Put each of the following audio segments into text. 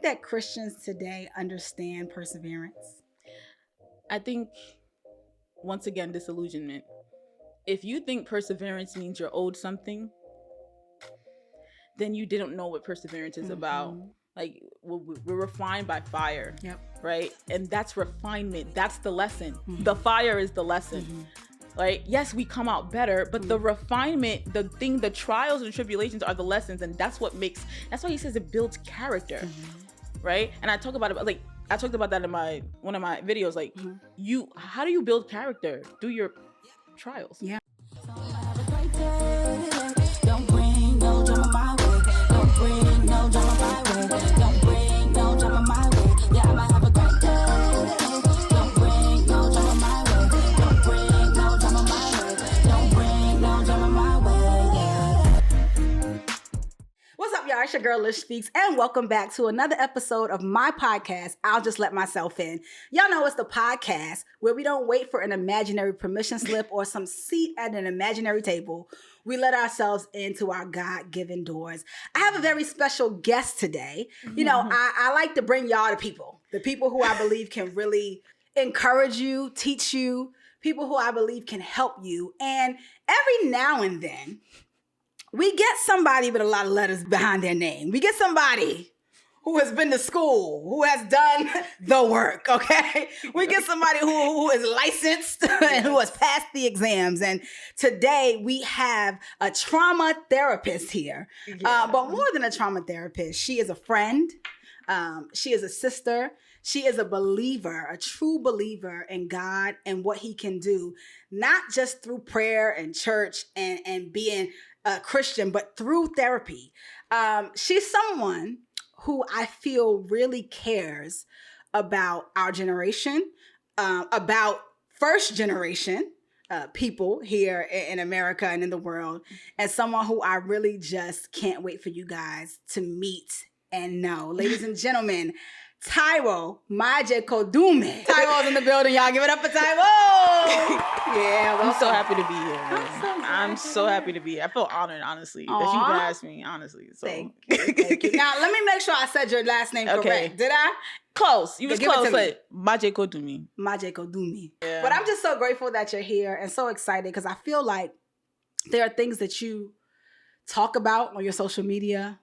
that Christians today understand perseverance? I think, once again, disillusionment. If you think perseverance means you're owed something, then you didn't know what perseverance is about. Like, we're refined by fire. Yep. Right? And that's refinement. That's the lesson. The fire is the lesson. Right? Yes, we come out better, but the refinement, the trials and tribulations are the lessons, and that's why he says it builds character. Right? And I talk about it, like, I talked about that in one of my videos. Like, how do you build character? Through your trials. Yeah. Don't bring no drama my way. Don't bring no drama my way. Don't bring no drama my way. Yeah, I might have a great day. Don't bring no drama my way. Don't bring no drama my way. Don't bring no drama my way. Yeah. What's up, y'all? It's your girl Lish Speaks, and welcome back to another episode of my podcast, I'll Just Let Myself In. Y'all know it's the podcast where we don't wait for an imaginary permission slip or some seat at an imaginary table. We let ourselves into our God-given doors. I have a very special guest today. You know, I like to bring y'all to people, the people who I believe can really encourage you, teach you, people who I believe can help you. And every now and then, we get somebody with a lot of letters behind their name. We get somebody who has been to school, who has done the work, okay? We get somebody who is licensed and who has passed the exams. And today we have a trauma therapist here. But more than a trauma therapist, she is a friend. She is a sister. She is a believer, a true believer in God and what he can do, not just through prayer and church and being a Christian, but through therapy. She's someone who I feel really cares about our generation, about first generation people here in America and in the world, and someone who I really just can't wait for you guys to meet and know. Ladies and gentlemen, Taiwo, Majekodunmi. Taiwo's in the building, y'all. Give it up for Taiwo. Yeah, I'm so happy to be here. I'm so happy to be here. I feel honored, honestly, that you asked me, honestly. So. Thank you. Now, let me make sure I said your last name correct. Did I? Close. You was close, but Majekodunmi. Majekodunmi. Yeah. But I'm just so grateful that you're here and so excited because I feel like there are things that you talk about on your social media,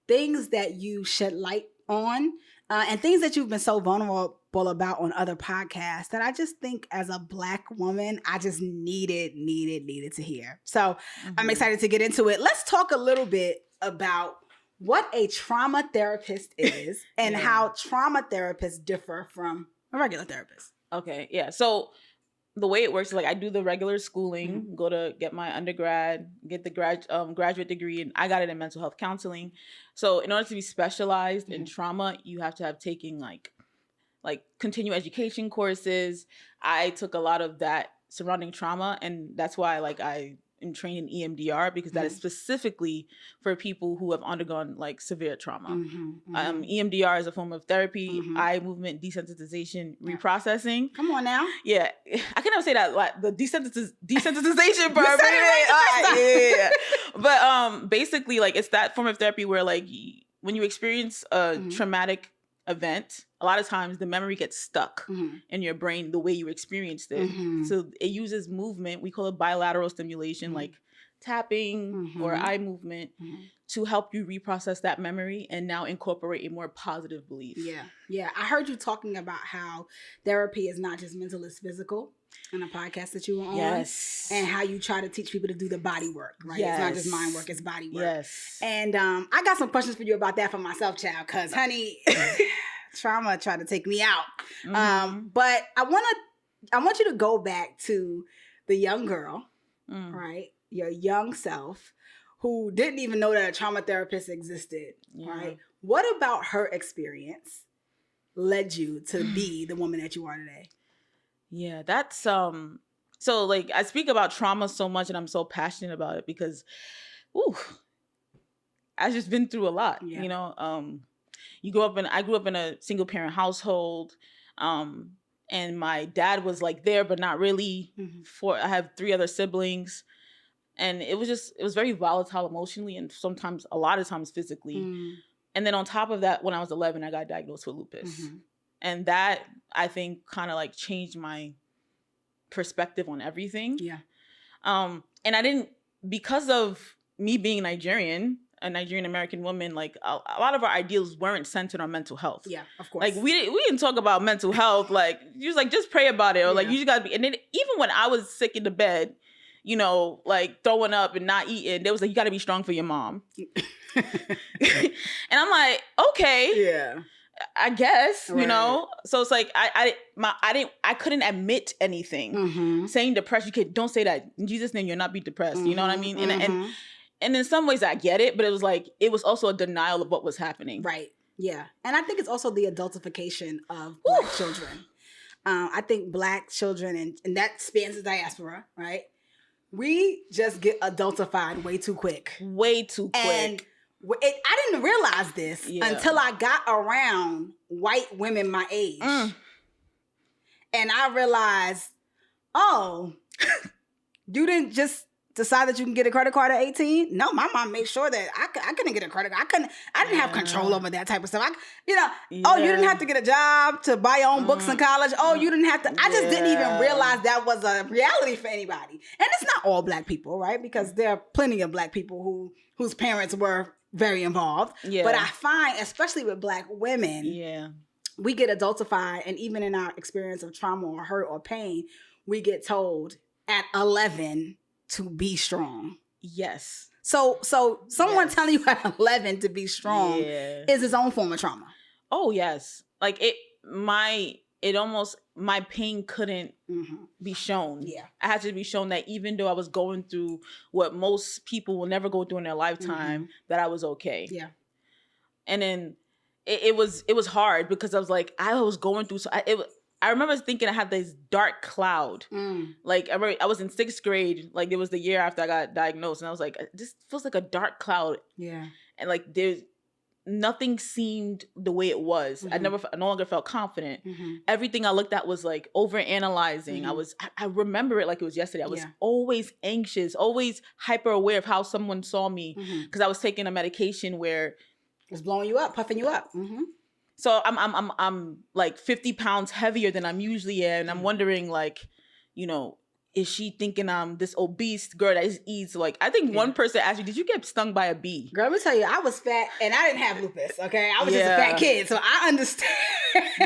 things that you shed light on, and things that you've been so vulnerable about on other podcasts that I just think as a Black woman, I just needed to hear. So I'm excited to get into it. Let's talk a little bit about what a trauma therapist is and how trauma therapists differ from a regular therapist. Okay, yeah. So the way it works is like I do the regular schooling, go to get my undergrad, get the graduate degree, and I got it in mental health counseling. So in order to be specialized in trauma, you have to have taken like continuing education courses. I took a lot of that surrounding trauma, and that's why I am trained in EMDR because that is specifically for people who have undergone like severe trauma. EMDR is a form of therapy, eye movement desensitization reprocessing. Come on now. Yeah, I can never say that, like the desensitization part. Right. But basically, like it's that form of therapy where like when you experience a traumatic event, a lot of times the memory gets stuck in your brain the way you experienced it. So it uses movement. We call it bilateral stimulation, like tapping or eye movement to help you reprocess that memory and now incorporate a more positive belief. Yeah. I heard you talking about how therapy is not just mental, it's physical in a podcast that you were on. Yes. And how you try to teach people to do the body work, right? Yes. It's not just mind work, it's body work. Yes. And I got some questions for you about that for myself, child, because honey, trauma tried to take me out. But I want you to go back to the young girl, right? Your young self who didn't even know that a trauma therapist existed, right? What about her experience led you to be the woman that you are today? Yeah, that's so like I speak about trauma so much and I'm so passionate about it because I've just been through a lot, you know. I grew up in a single parent household. And my dad was like there, but not really. I have 3 other siblings. And it was very volatile emotionally and a lot of times physically. And then on top of that, when I was 11, I got diagnosed with lupus. And that, I think, kind of like changed my perspective on everything. Yeah. And I didn't, because of me being Nigerian, a Nigerian American woman, like a lot of our ideals weren't centered on mental health. Yeah, of course. Like we didn't talk about mental health. Like you was like, just pray about it, or like Yeah. you just gotta be. And then even when I was sick in the bed, you know, like throwing up and not eating, they was like, you gotta be strong for your mom. And I'm like, okay, Yeah. I guess, Right. you know. So it's like I couldn't admit anything. Saying depressed, don't say that. In Jesus' name, you'll not be depressed. You know what I mean? And in some ways I get it, but it was also a denial of what was happening. Right. Yeah. And I think it's also the adultification of Black children. I think Black children, and that spans the diaspora, right? We just get adultified way too quick. Way too quick. And I didn't realize this until I got around white women my age. And I realized, oh, you didn't just decide that you can get a credit card at 18? No, my mom made sure that I couldn't get a credit card. I didn't have control over that type of stuff. Oh, you didn't have to get a job to buy your own books in college. Oh, you didn't have to. I just didn't even realize that was a reality for anybody. And it's not all Black people, right? Because there are plenty of Black people whose parents were very involved. Yeah. But I find, especially with Black women, we get adultified, and even in our experience of trauma or hurt or pain, we get told at 11 to be strong. Yes. So someone telling you at 11 to be strong is his own form of trauma. Oh yes. Like my pain couldn't be shown. Yeah. I had to be shown that even though I was going through what most people will never go through in their lifetime, that I was okay. Yeah. And then it was hard because I was like, I was going through, I remember thinking I had this dark cloud. Like I was in 6th grade. Like it was the year after I got diagnosed, and I was like, this feels like a dark cloud. Yeah. And like nothing seemed the way it was. I no longer felt confident. Everything I looked at was like over analyzing. I remember it like it was yesterday. I was always anxious, always hyper aware of how someone saw me because I was taking a medication where it was blowing you up, puffing you up. So I'm like 50 pounds heavier than I'm usually am. And I'm wondering, like, you know, is she thinking I'm this obese girl that eats? Like, I think one person asked me, did you get stung by a bee? Girl, let me tell you, I was fat and I didn't have lupus, okay? I was just a fat kid, so I understand.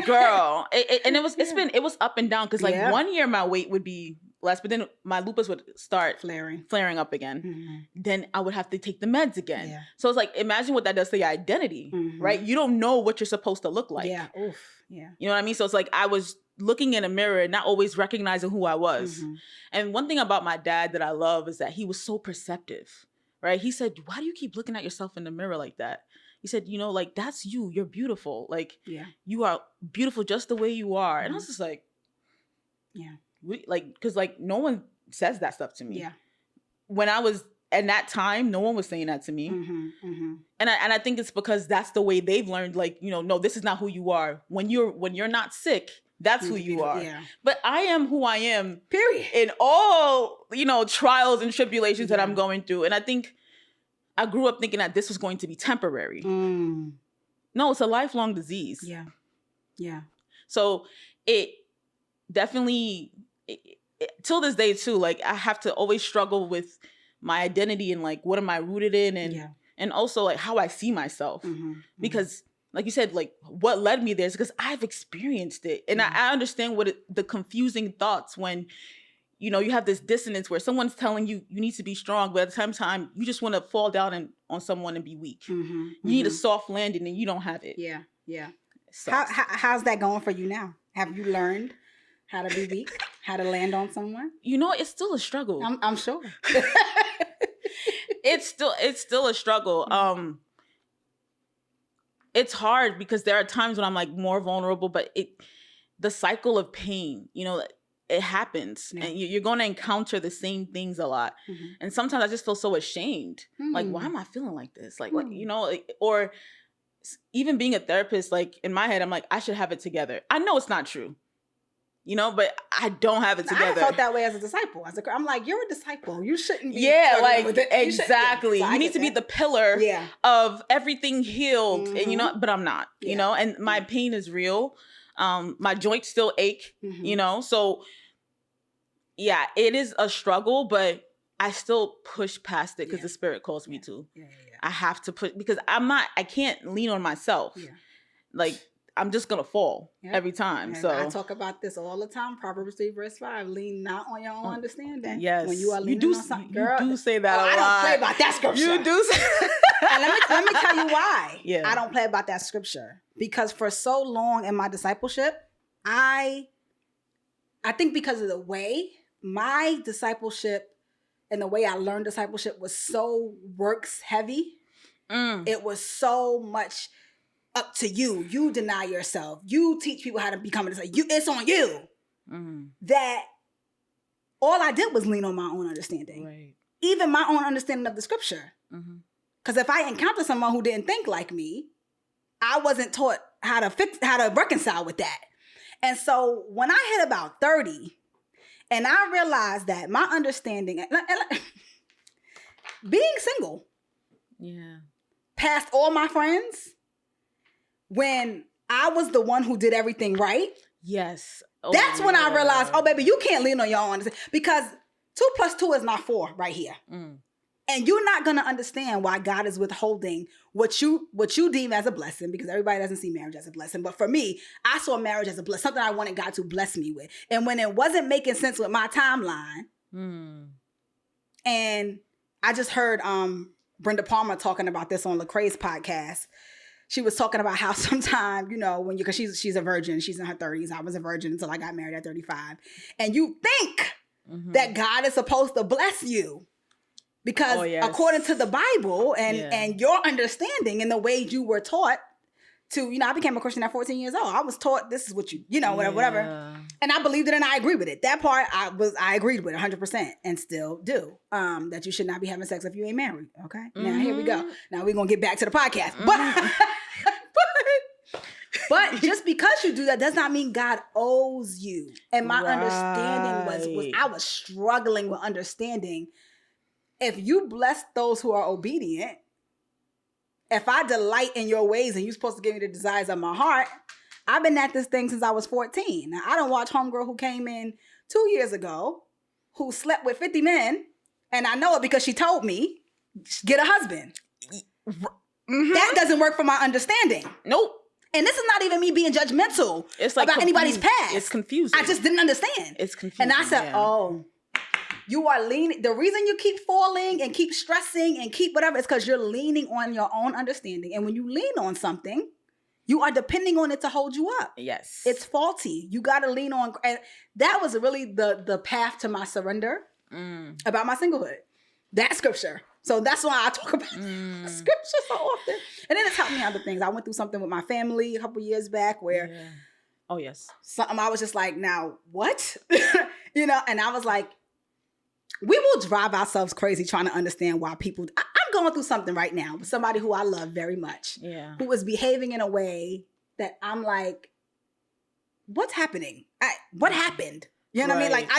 Girl, it was up and down because like 1 year my weight would be less, but then my lupus would start flaring up again. Then I would have to take the meds again. Yeah. So it's like, imagine what that does to your identity, right? You don't know what you're supposed to look like. Yeah. Oof. Yeah. You know what I mean? So it's like I was looking in a mirror and not always recognizing who I was. And one thing about my dad that I love is that he was so perceptive, right? He said, why do you keep looking at yourself in the mirror like that? He said, you know, like, that's you. You're beautiful. Like, you are beautiful just the way you are. And I was just like, like, because like no one says that stuff to me. Yeah. When I was at that time, no one was saying that to me. And I think it's because that's the way they've learned, like, you know, no, this is not who you are. When you're not sick, that's who you are. Yeah. But I am who I am. Period. In all, you know, trials and tribulations that I'm going through. And I think I grew up thinking that this was going to be temporary. No, it's a lifelong disease. Yeah. Yeah. So it definitely, till this day too, like I have to always struggle with my identity and like, what am I rooted in? And also like how I see myself. Because like you said, like what led me there is because I've experienced it. And I understand the confusing thoughts when, you know, you have this dissonance where someone's telling you you need to be strong, but at the same time, you just want to fall down on someone and be weak. You need a soft landing and you don't have it. Yeah, yeah. How's that going for you now? Have you learned how to be weak? How to land on someone? You know, it's still a struggle. I'm sure. It's still a struggle. It's hard because there are times when I'm like more vulnerable, but the cycle of pain, you know, it happens and you're going to encounter the same things a lot. And sometimes I just feel so ashamed. Like, why am I feeling like this? Like, what, you know, like, or even being a therapist, like in my head, I'm like, I should have it together. I know it's not true. but I don't have it together. I felt that way as a disciple. I'm like, you're a disciple. You shouldn't be. Yeah, struggling with it. exactly. So you need to be the pillar of everything healed, and but I'm not. And my pain is real. My joints still ache. So yeah, it is a struggle, but I still push past it because the Spirit calls me to. I have to push because I can't lean on myself. Like, I'm just going to fall every time. And so I talk about this all the time. Proverbs 3 verse 5, lean not on your own understanding. Yes. When you are leaning on something. Girl, you do say that a lot. I don't play about that scripture. You do say And let me tell you why I don't play about that scripture. Because for so long in my discipleship, I think because of the way my discipleship and the way I learned discipleship was so works heavy. It was so much up to you. You deny yourself. You teach people how to become a disciple. It's on you. That all I did was lean on my own understanding. Right. Even my own understanding of the scripture. Because if I encounter someone who didn't think like me, I wasn't taught how to reconcile with that. And so when I hit about 30, and I realized that my understanding, being single, past all my friends, when I was the one who did everything right, that's when I realized, oh, baby, you can't lean on your own understanding. Because 2 + 2 is not 4 right here. And you're not going to understand why God is withholding what you deem as a blessing, because everybody doesn't see marriage as a blessing. But for me, I saw marriage as a blessing, something I wanted God to bless me with. And when it wasn't making sense with my timeline, and I just heard Brenda Palmer talking about this on Lecrae's podcast. She was talking about how sometimes, because she's a virgin, she's in her 30s. I was a virgin until I got married at 35. And you think that God is supposed to bless you. Because according to the Bible and your understanding and the way you were taught to, I became a Christian at 14 years old. I was taught this is what you, whatever. And I believed it and I agreed with it. That part I agreed with 100% and still do. That you should not be having sex if you ain't married. Okay. Now here we go. Now we're going to get back to the podcast. But just because you do that does not mean God owes you. And my understanding was I was struggling with understanding. If you bless those who are obedient, if I delight in your ways and you're supposed to give me the desires of my heart, I've been at this thing since I was 14. Now, I don't watch homegirl who came in 2 years ago, who slept with 50 men, and I know it because she told me, get a husband. That doesn't work for my understanding. Nope. And this is not even me being judgmental about anybody's past. It's confusing. I just didn't understand. It's confusing. And I said, you are leaning. The reason you keep falling and keep stressing and keep whatever is because you're leaning on your own understanding. And when you lean on something, you are depending on it to hold you up. Yes. It's faulty. You got to lean on. And that was really the path to my surrender about my singlehood. That scripture. So that's why I talk about scripture so often. And then it's helped me other things. I went through something with my family a couple years back where. Oh, yes. Something I was just like, now what? And I was like, we will drive ourselves crazy trying to understand why people. I'm going through something right now with somebody who I love very much, who is behaving in a way that I'm like, what's happening? What happened? You know what I mean? Like,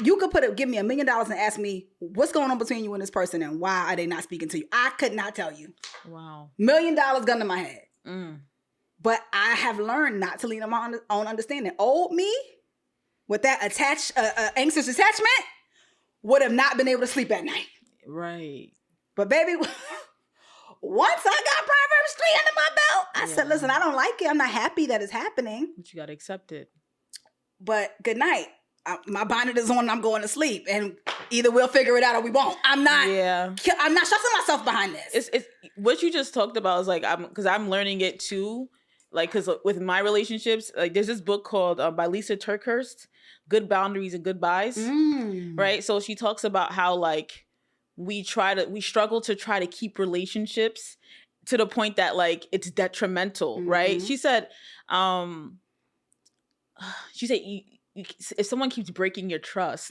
you could give me $1 million and ask me what's going on between you and this person and why are they not speaking to you? I could not tell you. Wow. $1 million gun to my head. But I have learned not to lean on my own understanding. Old me, with that anxious attachment, would have not been able to sleep at night. Right. But baby, once I got Proverbs 3 under my belt, I said, listen, I don't like it. I'm not happy that it's happening. But you got to accept it. But good night. My bonnet is on and I'm going to sleep. And either we'll figure it out or we won't. I'm not stressing myself behind this. It's what you just talked about is like, because I'm learning it too. Like, because with my relationships, like there's this book called by Lisa Turkhurst, Good Boundaries and Goodbyes, right? So she talks about how like we struggle to try to keep relationships to the point that like it's detrimental, right? She said, if someone keeps breaking your trust,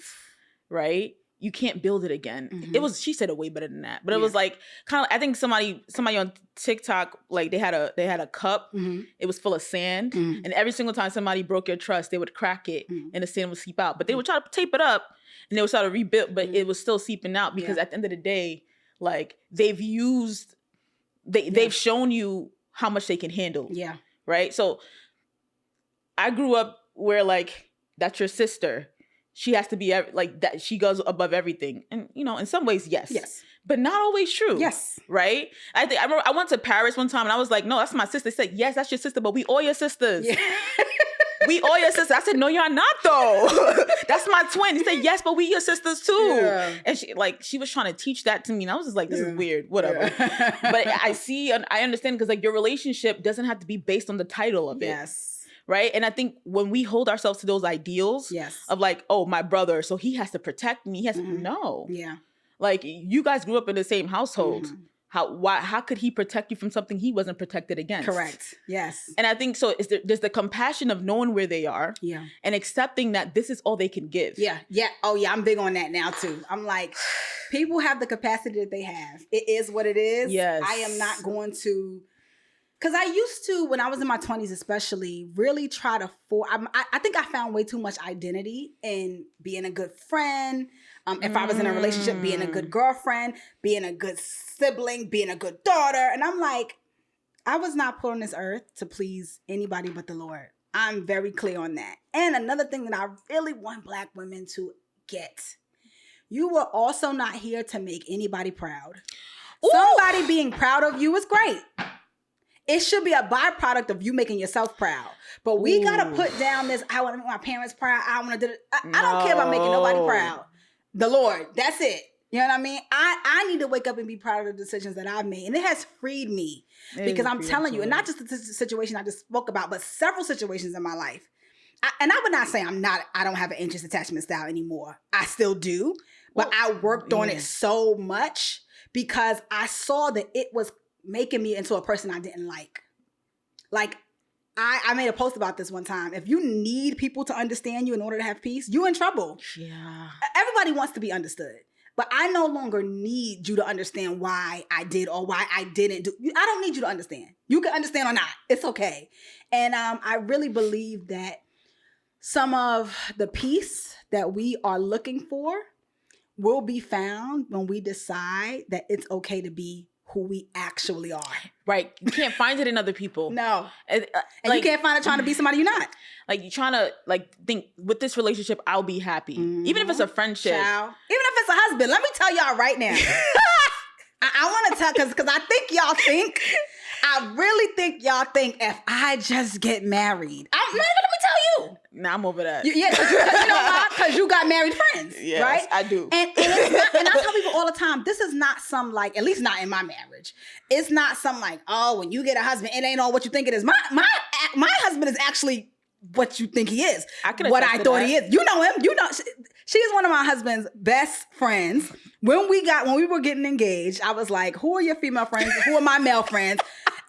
right? you can't build it again. Mm-hmm. She said it way better than that. But it was like kind of, I think somebody on TikTok, like they had a cup. Mm-hmm. It was full of sand. Mm-hmm. And every single time somebody broke your trust, they would crack it and the sand would seep out. But they would try to tape it up and they would try to rebuild, but it was still seeping out because at the end of the day, like they've shown you how much they can handle. Yeah. Right? So I grew up where like, that's your sister. She has to be like that. She goes above everything. And, you know, in some ways, yes. Yes. But not always true. Yes. Right? I remember I went to Paris one time and I was like, no, that's my sister. They said, yes, that's your sister, but we all your sisters. Yeah. We all your sisters. I said, no, you're not though. That's my twin. He said, yes, but we your sisters too. Yeah. And she was trying to teach that to me. And I was just like, this is weird, whatever. Yeah. But I understand because like your relationship doesn't have to be based on the title of it. Yes. Right? And I think when we hold ourselves to those ideals of like, oh, my brother, so he has to protect me. He has to, no. Yeah. Like you guys grew up in the same household. How could he protect you from something he wasn't protected against? Correct. Yes. And I think so there's the compassion of knowing where they are and accepting that this is all they can give. Yeah. Yeah. Oh yeah. I'm big on that now too. I'm like, people have the capacity that they have. It is what it is. Yes. I am not going to, because I used to, when I was in my 20s especially, really try to I think I found way too much identity in being a good friend. If I was in a relationship, being a good girlfriend, being a good sibling, being a good daughter. And I'm like, I was not put on this earth to please anybody but the Lord. I'm very clear on that. And another thing that I really want Black women to get, you were also not here to make anybody proud. Ooh. Somebody being proud of you is great. It should be a byproduct of you making yourself proud. But we got to put down this, I want to make my parents proud. I want to do it. I don't care about making nobody proud. The Lord, that's it. You know what I mean? I need to wake up and be proud of the decisions that I've made. And it has freed me. Because I'm telling you, and not just the situation I just spoke about, but several situations in my life. And I would not say I don't have an anxious attachment style anymore. I still do. But I worked on it so much because I saw that it was making me into a person I didn't like. Like, I made a post about this one time. If you need people to understand you in order to have peace, you're in trouble. Yeah. Everybody wants to be understood. But I no longer need you to understand why I did or why I didn't do. I don't need you to understand. You can understand or not. It's okay. And I really believe that some of the peace that we are looking for will be found when we decide that it's okay to be who we actually are. Right. You can't find it in other people. No. And like, you can't find it trying to be somebody you're not. Like you're trying to like think with this relationship, I'll be happy. Mm-hmm. Even if it's a friendship. Child. Even if it's a husband. Let me tell y'all right now. I want to tell, because I really think y'all think if I just get married, let me tell you. Nah, I'm over that. Yeah, because you know why? Because you got married friends, yes, right? I do. And it's not, and I tell people all the time, this is not some like, at least not in my marriage. It's not some like, oh, when you get a husband, it ain't all what you think it is. My husband is actually what you think he is. What I thought he is. You know him. You know, she's one of my husband's best friends. When we were getting engaged, I was like, who are your female friends? Who are my male friends?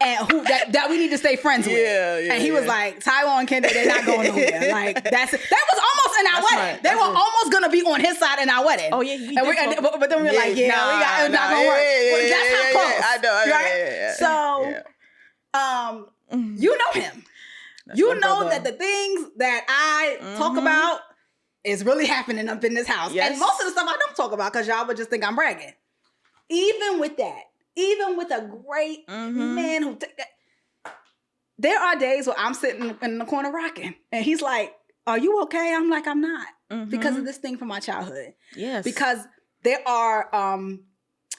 And who that we need to stay friends with. Yeah, and he was like, Taiwo and Kendra, they're not going nowhere. Like that was almost in our wedding. They were almost gonna be on his side in our wedding. Oh yeah, but then we were like, it's not gonna work. That's how close. I know, right? So, you know him. You know that the things that I talk about is really happening up in this house. Yes. And most of the stuff I don't talk about because y'all would just think I'm bragging. Even with that. Even with a great man who... There are days where I'm sitting in the corner rocking. And he's like, are you okay? I'm like, I'm not. Because of this thing from my childhood. Yes. Because there are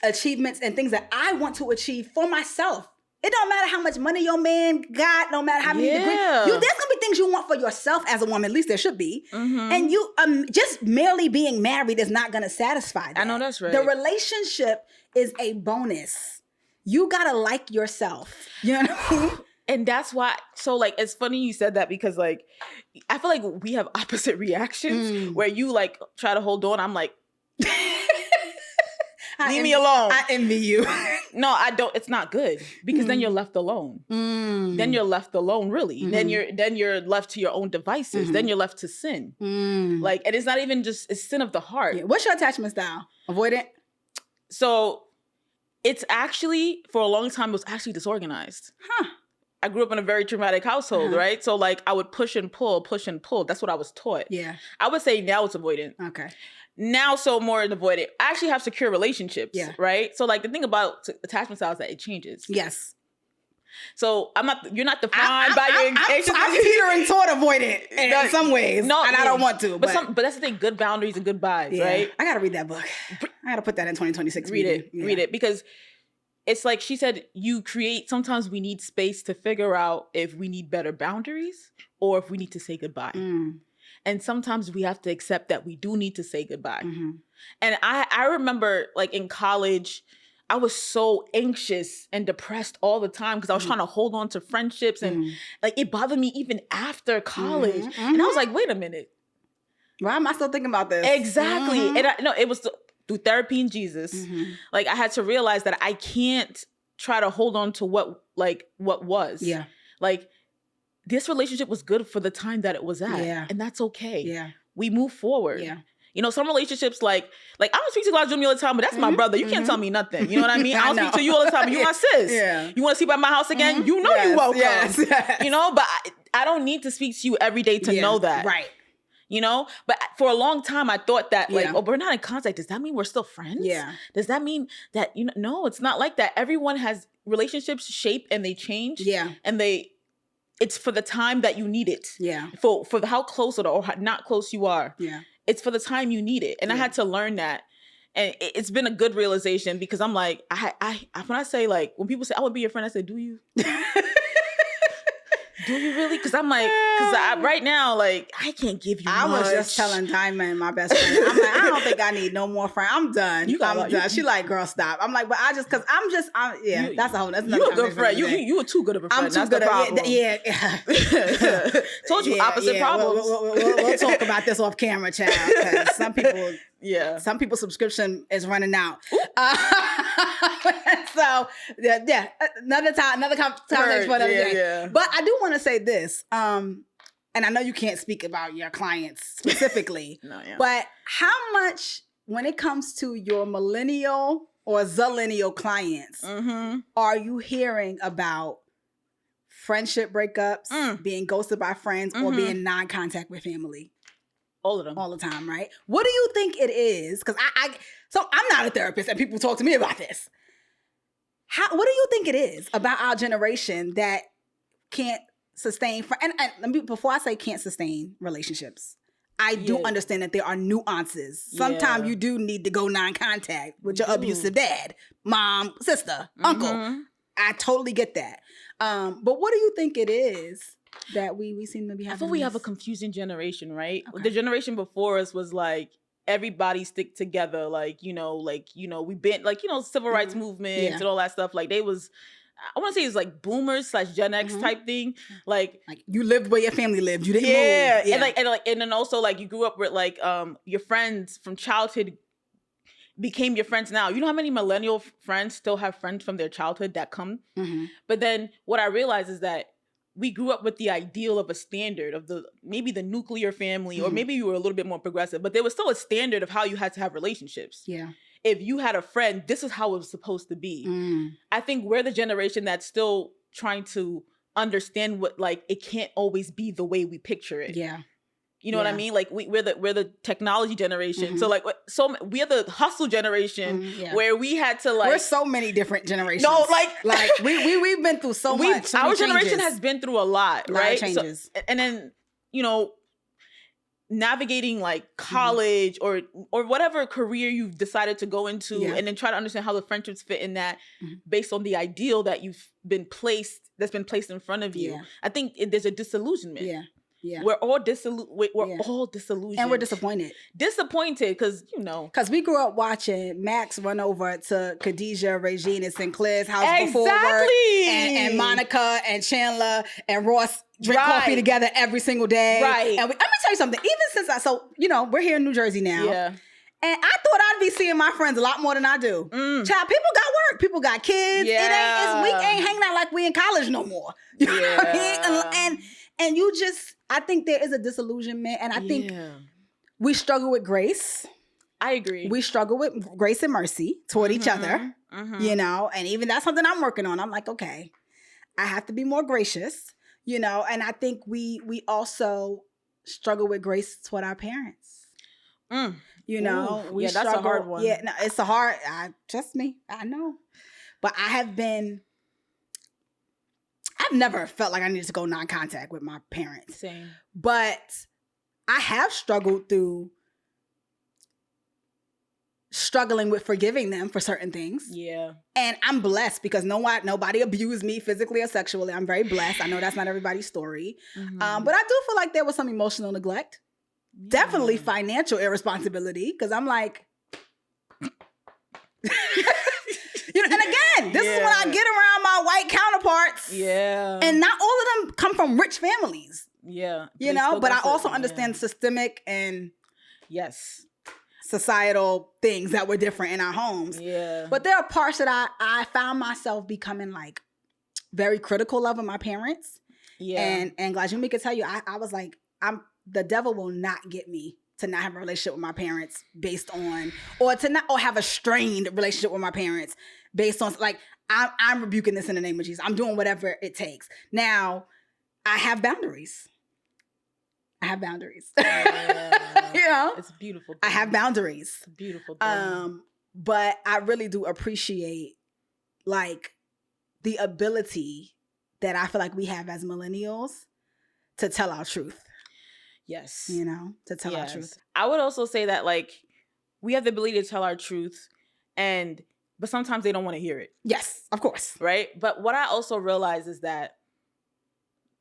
achievements and things that I want to achieve for myself. It don't matter how much money your man got. No matter how many degrees. There's going to be things you want for yourself as a woman. At least there should be. And you just merely being married is not going to satisfy that. I know that's right. The relationship is a bonus. You gotta like yourself. You know? And that's why, so like, it's funny you said that because like, I feel like we have opposite reactions where you like try to hold on. I'm like, leave me alone. I envy you. No, I don't. It's not good because then you're left alone. Then you're left alone, really. Then you're left to your own devices. Then you're left to sin. Like, and it's not even just it's sin of the heart. Yeah. What's your attachment style? Avoidant? So it's actually, for a long time, it was actually disorganized. Huh. I grew up in a very traumatic household, right? So like I would push and pull. That's what I was taught. Yeah. I would say now it's avoidant. Okay. Now so more avoidant. I actually have secure relationships, right? So like the thing about attachment style is that it changes. Yes. So you're not defined by your engagement. I'm teetering toward avoidant in some ways. No, and I don't want to. But that's the thing, good boundaries and good vibes, right? I got to read that book. I got to put that in 2026. Read it. Because it's like she said, sometimes we need space to figure out if we need better boundaries or if we need to say goodbye. And sometimes we have to accept that we do need to say goodbye. And I remember like in college, I was so anxious and depressed all the time because I was trying to hold on to friendships and like it bothered me even after college. And I was like, wait a minute. Why am I still thinking about this? Exactly. And it was through therapy and Jesus. Like I had to realize that I can't try to hold on to what was. Yeah. Like this relationship was good for the time that it was at. Yeah. And that's okay. Yeah. We move forward. Yeah. You know, some relationships like I don't speak to Majekodunmi all the time, but that's my brother. You can't tell me nothing. You know what I mean? I don't speak to you all the time, but you're my sis. Yeah. You want to sleep at my house again? You know you're welcome. Yes. You know, but I don't need to speak to you every day to know that. Right. You know? But for a long time, I thought that we're not in contact. Does that mean we're still friends? Yeah. Does that mean that, no, it's not like that. Everyone has relationships shape and they change. Yeah. And it's for the time that you need it. Yeah. For how close or not close you are. Yeah. It's for the time you need it. And I had to learn that. And it's been a good realization because I'm like, when I say like, when people say, I would be your friend, I say, do you? Do you really? Because I'm like, right now, like, I can't give you much. I was just telling Diamond, my best friend, I'm like, I don't think I need no more friend. I'm done. I'm done. She like, girl, stop. I'm like, but that's a whole, that's another you a good friend. You were too good of a friend. I'm too good of a, yeah. Told you opposite problems. We'll talk about this off camera, child, because some people's subscription is running out. So another conversation for another day. Yeah. But I do want to say this, and I know you can't speak about your clients specifically, but how much, when it comes to your millennial or zillennial clients, are you hearing about friendship breakups, being ghosted by friends, or being non-contact with family? All of them. All the time, right? What do you think it is? Because so I'm not a therapist and people talk to me about this. What do you think it is about our generation that can't sustain, before I say can't sustain relationships, I do understand that there are nuances. Sometimes you do need to go non-contact with your abusive dad, mom, sister, uncle. I totally get that. But what do you think it is that we seem to be having? I thought we have a confusing generation, right? Okay. The generation before us was like, everybody stick together, we've been civil rights movements and all that stuff. Like I want to say it's like boomers / Gen X type thing. Like you lived where your family lived. You didn't move. Yeah. And then also like you grew up with like your friends from childhood became your friends now. You know how many millennial friends still have friends from their childhood that come? But then what I realized is that we grew up with the ideal of a standard of maybe the nuclear family, or maybe you were a little bit more progressive, but there was still a standard of how you had to have relationships. Yeah. If you had a friend, this is how it was supposed to be. I think we're the generation that's still trying to understand what, like, it can't always be the way we picture it. Yeah. You know what I mean? Like we're the technology generation. So like we're the hustle generation where we had to like. We're so many different generations. No, like we've been through so much. Our generation has been through a lot, right? Changes. So, and then navigating like college or whatever career you've decided to go into, and then try to understand how the friendships fit in that based on the ideal that that's been placed in front of you. I think there's a disillusionment. Yeah. We're all disillusioned. And we're disappointed. Because, Because we grew up watching Max run over to Khadijah, Regine, and Sinclair's house before work. And Monica and Chandler and Ross drink coffee together every single day. Right. And let me tell you something. Even since we're here in New Jersey now. Yeah. And I thought I'd be seeing my friends a lot more than I do. Child, people got work. People got kids. Yeah. We ain't hanging out like we in college no more. You know what I mean? And you just, I think there is a disillusionment. And I think we struggle with grace. I agree. We struggle with grace and mercy toward each other. You know, and even that's something I'm working on. I'm like, okay, I have to be more gracious, you know, and I think we also struggle with grace toward our parents. You know, we that's struggle. a hard one. Yeah, no, it's a hard, trust me, I know. But I've never felt like I needed to go non-contact with my parents. Same. But I have struggled through struggling with forgiving them for certain things. Yeah. And I'm blessed because nobody abused me physically or sexually. I'm very blessed. I know that's not everybody's story. But I do feel like there was some emotional neglect. Definitely financial irresponsibility. Because I'm like, you know, and again, this is when I get around my white counterparts. Yeah. And not all of them come from rich families. Yeah. You know, but I also understand systemic and societal things that were different in our homes. Yeah. But there are parts that I found myself becoming like very critical of my parents. Yeah. And Glajumi could tell you, I was like, the devil will not get me to not have a relationship with my parents based on, or have a strained relationship with my parents based on, like, I'm rebuking this in the name of Jesus. I'm doing whatever it takes. Now, I have boundaries. You know? It's a beautiful thing. I have boundaries. It's a beautiful thing. But I really do appreciate, like, the ability that I feel like we have as millennials to tell our truth. Yes. You know, to tell our truth. I would also say that, like, we have the ability to tell our truth, but sometimes they don't want to hear it. Yes, of course. Right? But what I also realize is that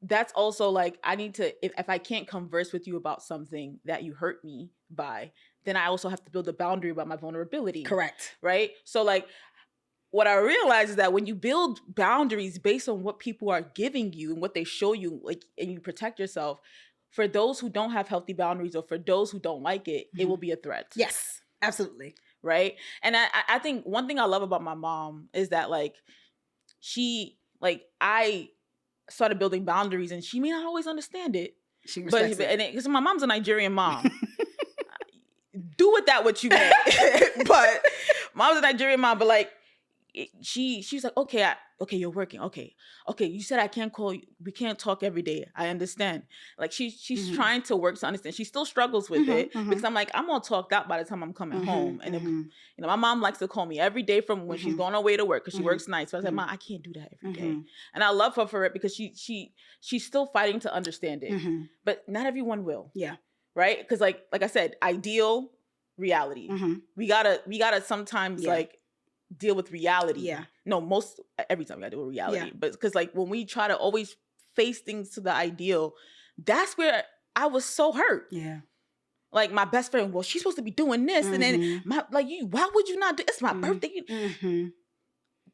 that's also, like, I need to, if I can't converse with you about something that you hurt me by, then I also have to build a boundary about my vulnerability. Correct. Right? So, like, what I realize is that when you build boundaries based on what people are giving you and what they show you, like, and you protect yourself, for those who don't have healthy boundaries or for those who don't like it, it will be a threat. Yes, absolutely. Right? And I think one thing I love about my mom is that, like, I started building boundaries and she may not always understand it. She respects it. Because my mom's a Nigerian mom. Do with that what you may. But mom's a Nigerian mom, but, like, she's like, okay, you're working. Okay, you said I can't call you. We can't talk every day. I understand. Like, she's trying to work to understand. She still struggles with it because I'm like, I'm all talked out by the time I'm coming home. And then, you know, my mom likes to call me every day from when she's going away to work because she works nights. So I said, Mom, I can't do that every day. And I love her for it because she's still fighting to understand it. But not everyone will. Yeah. Right? Because like I said, ideal, reality. We gotta sometimes like deal with reality. Yeah. No, every time we gotta deal with reality. Yeah. But because, like, when we try to always face things to the ideal, that's where I was so hurt. Yeah. Like, my best friend, well, she's supposed to be doing this, and then why would you not do? It's my birthday.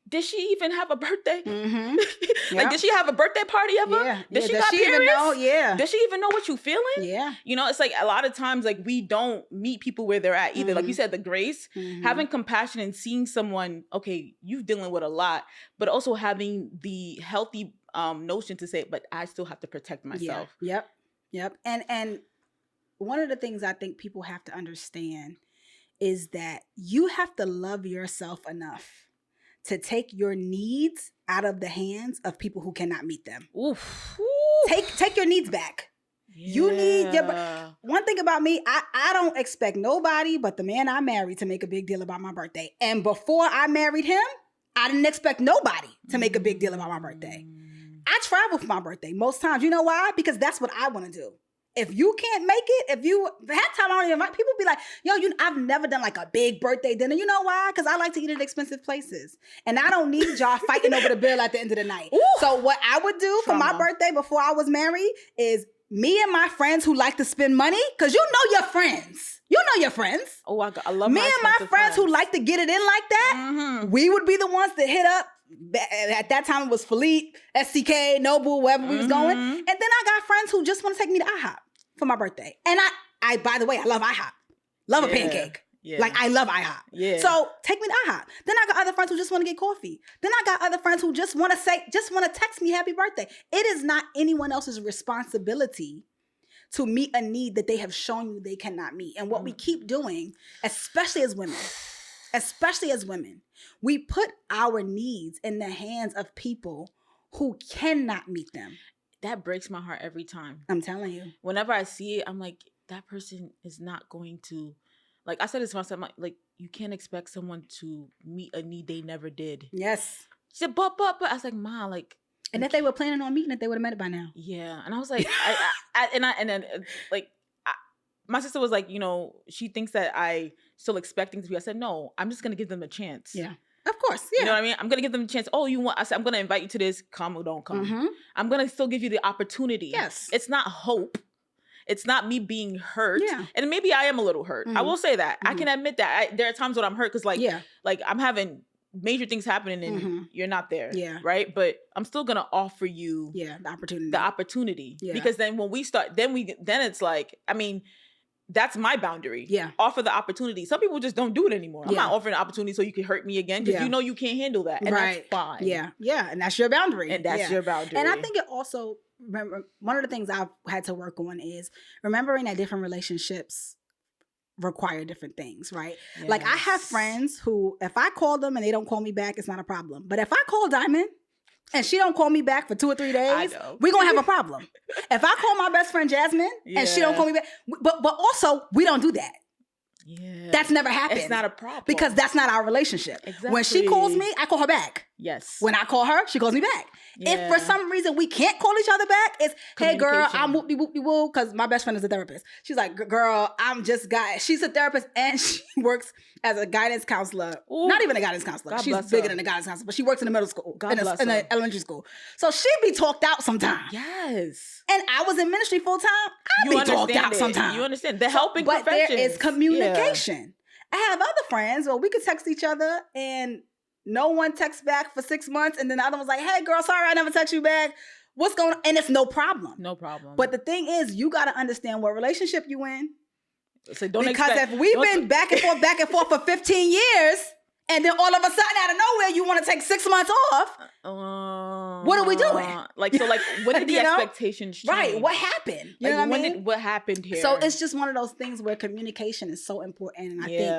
Did she even have a birthday? Like, did she have a birthday party ever? Yeah. Did she got periods? Even know? Yeah. Does she even know what you feeling? Yeah. You know, it's like a lot of times, like, we don't meet people where they're at either. Like you said, the grace, having compassion and seeing someone, okay, you're dealing with a lot, but also having the healthy notion to say, but I still have to protect myself. Yeah. Yep. And one of the things I think people have to understand is that you have to love yourself enough to take your needs out of the hands of people who cannot meet them. Oof. Take your needs back. Yeah. You need one thing about me, I don't expect nobody but the man I married to make a big deal about my birthday. And before I married him, I didn't expect nobody to make a big deal about my birthday. I travel for my birthday most times. You know why? Because that's what I want to do. If you can't make it, half the time I don't even invite, people be like, yo, I've never done like a big birthday dinner. You know why? Because I like to eat at expensive places. And I don't need y'all fighting over the bill at the end of the night. Ooh, so what I would do for my birthday before I was married is me and my friends who like to spend money, because you know your friends. You know your friends. Oh, I love me and my friends who like to get it in like that. We would be the ones that hit up. At that time, it was Philippe, SCK, Noble, wherever we was going. And then I got friends who just want to take me to IHOP for my birthday. And I by the way, I love IHOP. Love a pancake. Yeah. Like, I love IHOP. Yeah. So take me to IHOP. Then I got other friends who just want to get coffee. Then I got other friends who just want to text me happy birthday. It is not anyone else's responsibility to meet a need that they have shown you they cannot meet. And what we keep doing, especially as women, we put our needs in the hands of people who cannot meet them. That breaks my heart every time. I'm telling you. Whenever I see it, I'm like, that person is not going to, like, I said this to myself, like, you can't expect someone to meet a need they never did. Yes. She said, but, I was like, Ma, like. And if they were planning on meeting it, they would have met it by now. Yeah. And I was like, my sister was like, you know, she thinks that I still expect things to be. I said, no, I'm just going to give them a chance. Yeah. Of course. Yeah. You know what I mean? I'm going to give them a chance. Oh, I said, I'm going to invite you to this. Come or don't come. Mm-hmm. I'm going to still give you the opportunity. Yes. It's not hope. It's not me being hurt. Yeah. And maybe I am a little hurt. Mm-hmm. I will say that. Mm-hmm. I can admit that. There are times when I'm hurt because like I'm having major things happening and you're not there. Yeah. Right? But I'm still going to offer you the opportunity. Yeah. Because then when we start, then it's like, I mean, that's my boundary. Yeah. Offer the opportunity. Some people just don't do it anymore. I'm not offering an opportunity so you can hurt me again because you know you can't handle that. And that's fine. Yeah. Yeah. And that's your boundary. And that's your boundary. And I think it also, remember, one of the things I've had to work on is remembering that different relationships require different things, right? Yes. Like, I have friends who, if I call them and they don't call me back, it's not a problem. But if I call Diamond and she don't call me back for 2 or 3 days, we're going to have a problem. If I call my best friend Jasmine and she don't call me back, but also we don't do that. Yeah. That's never happened. It's not a problem. Because that's not our relationship. Exactly. When she calls me, I call her back. Yes. When I call her, she calls me back. Yeah. If for some reason we can't call each other back, it's, hey girl, I'm whoop-de-whoop-de-woo, because my best friend is a therapist. She's like, girl, she's a therapist and she works as a guidance counselor. Ooh. Not even a guidance counselor. God She's bigger than a guidance counselor, but she works in the middle school, in the elementary school. So she be talked out sometimes. Yes. And I was in ministry full time. I be talked out sometimes. You understand. The helping but professions. There is communication. Yeah. I have other friends where we could text each other and no one texts back for 6 months. And then the other one's like, hey girl, sorry I never text you back. What's going on? And it's no problem. No problem. But the thing is, you got to understand what relationship you in. So if we've been back and forth for 15 years, and then all of a sudden out of nowhere, you want to take 6 months off. What are we doing? When did the expectations change? Right. What happened? You know what I mean? What happened here? So it's just one of those things where communication is so important. And I think,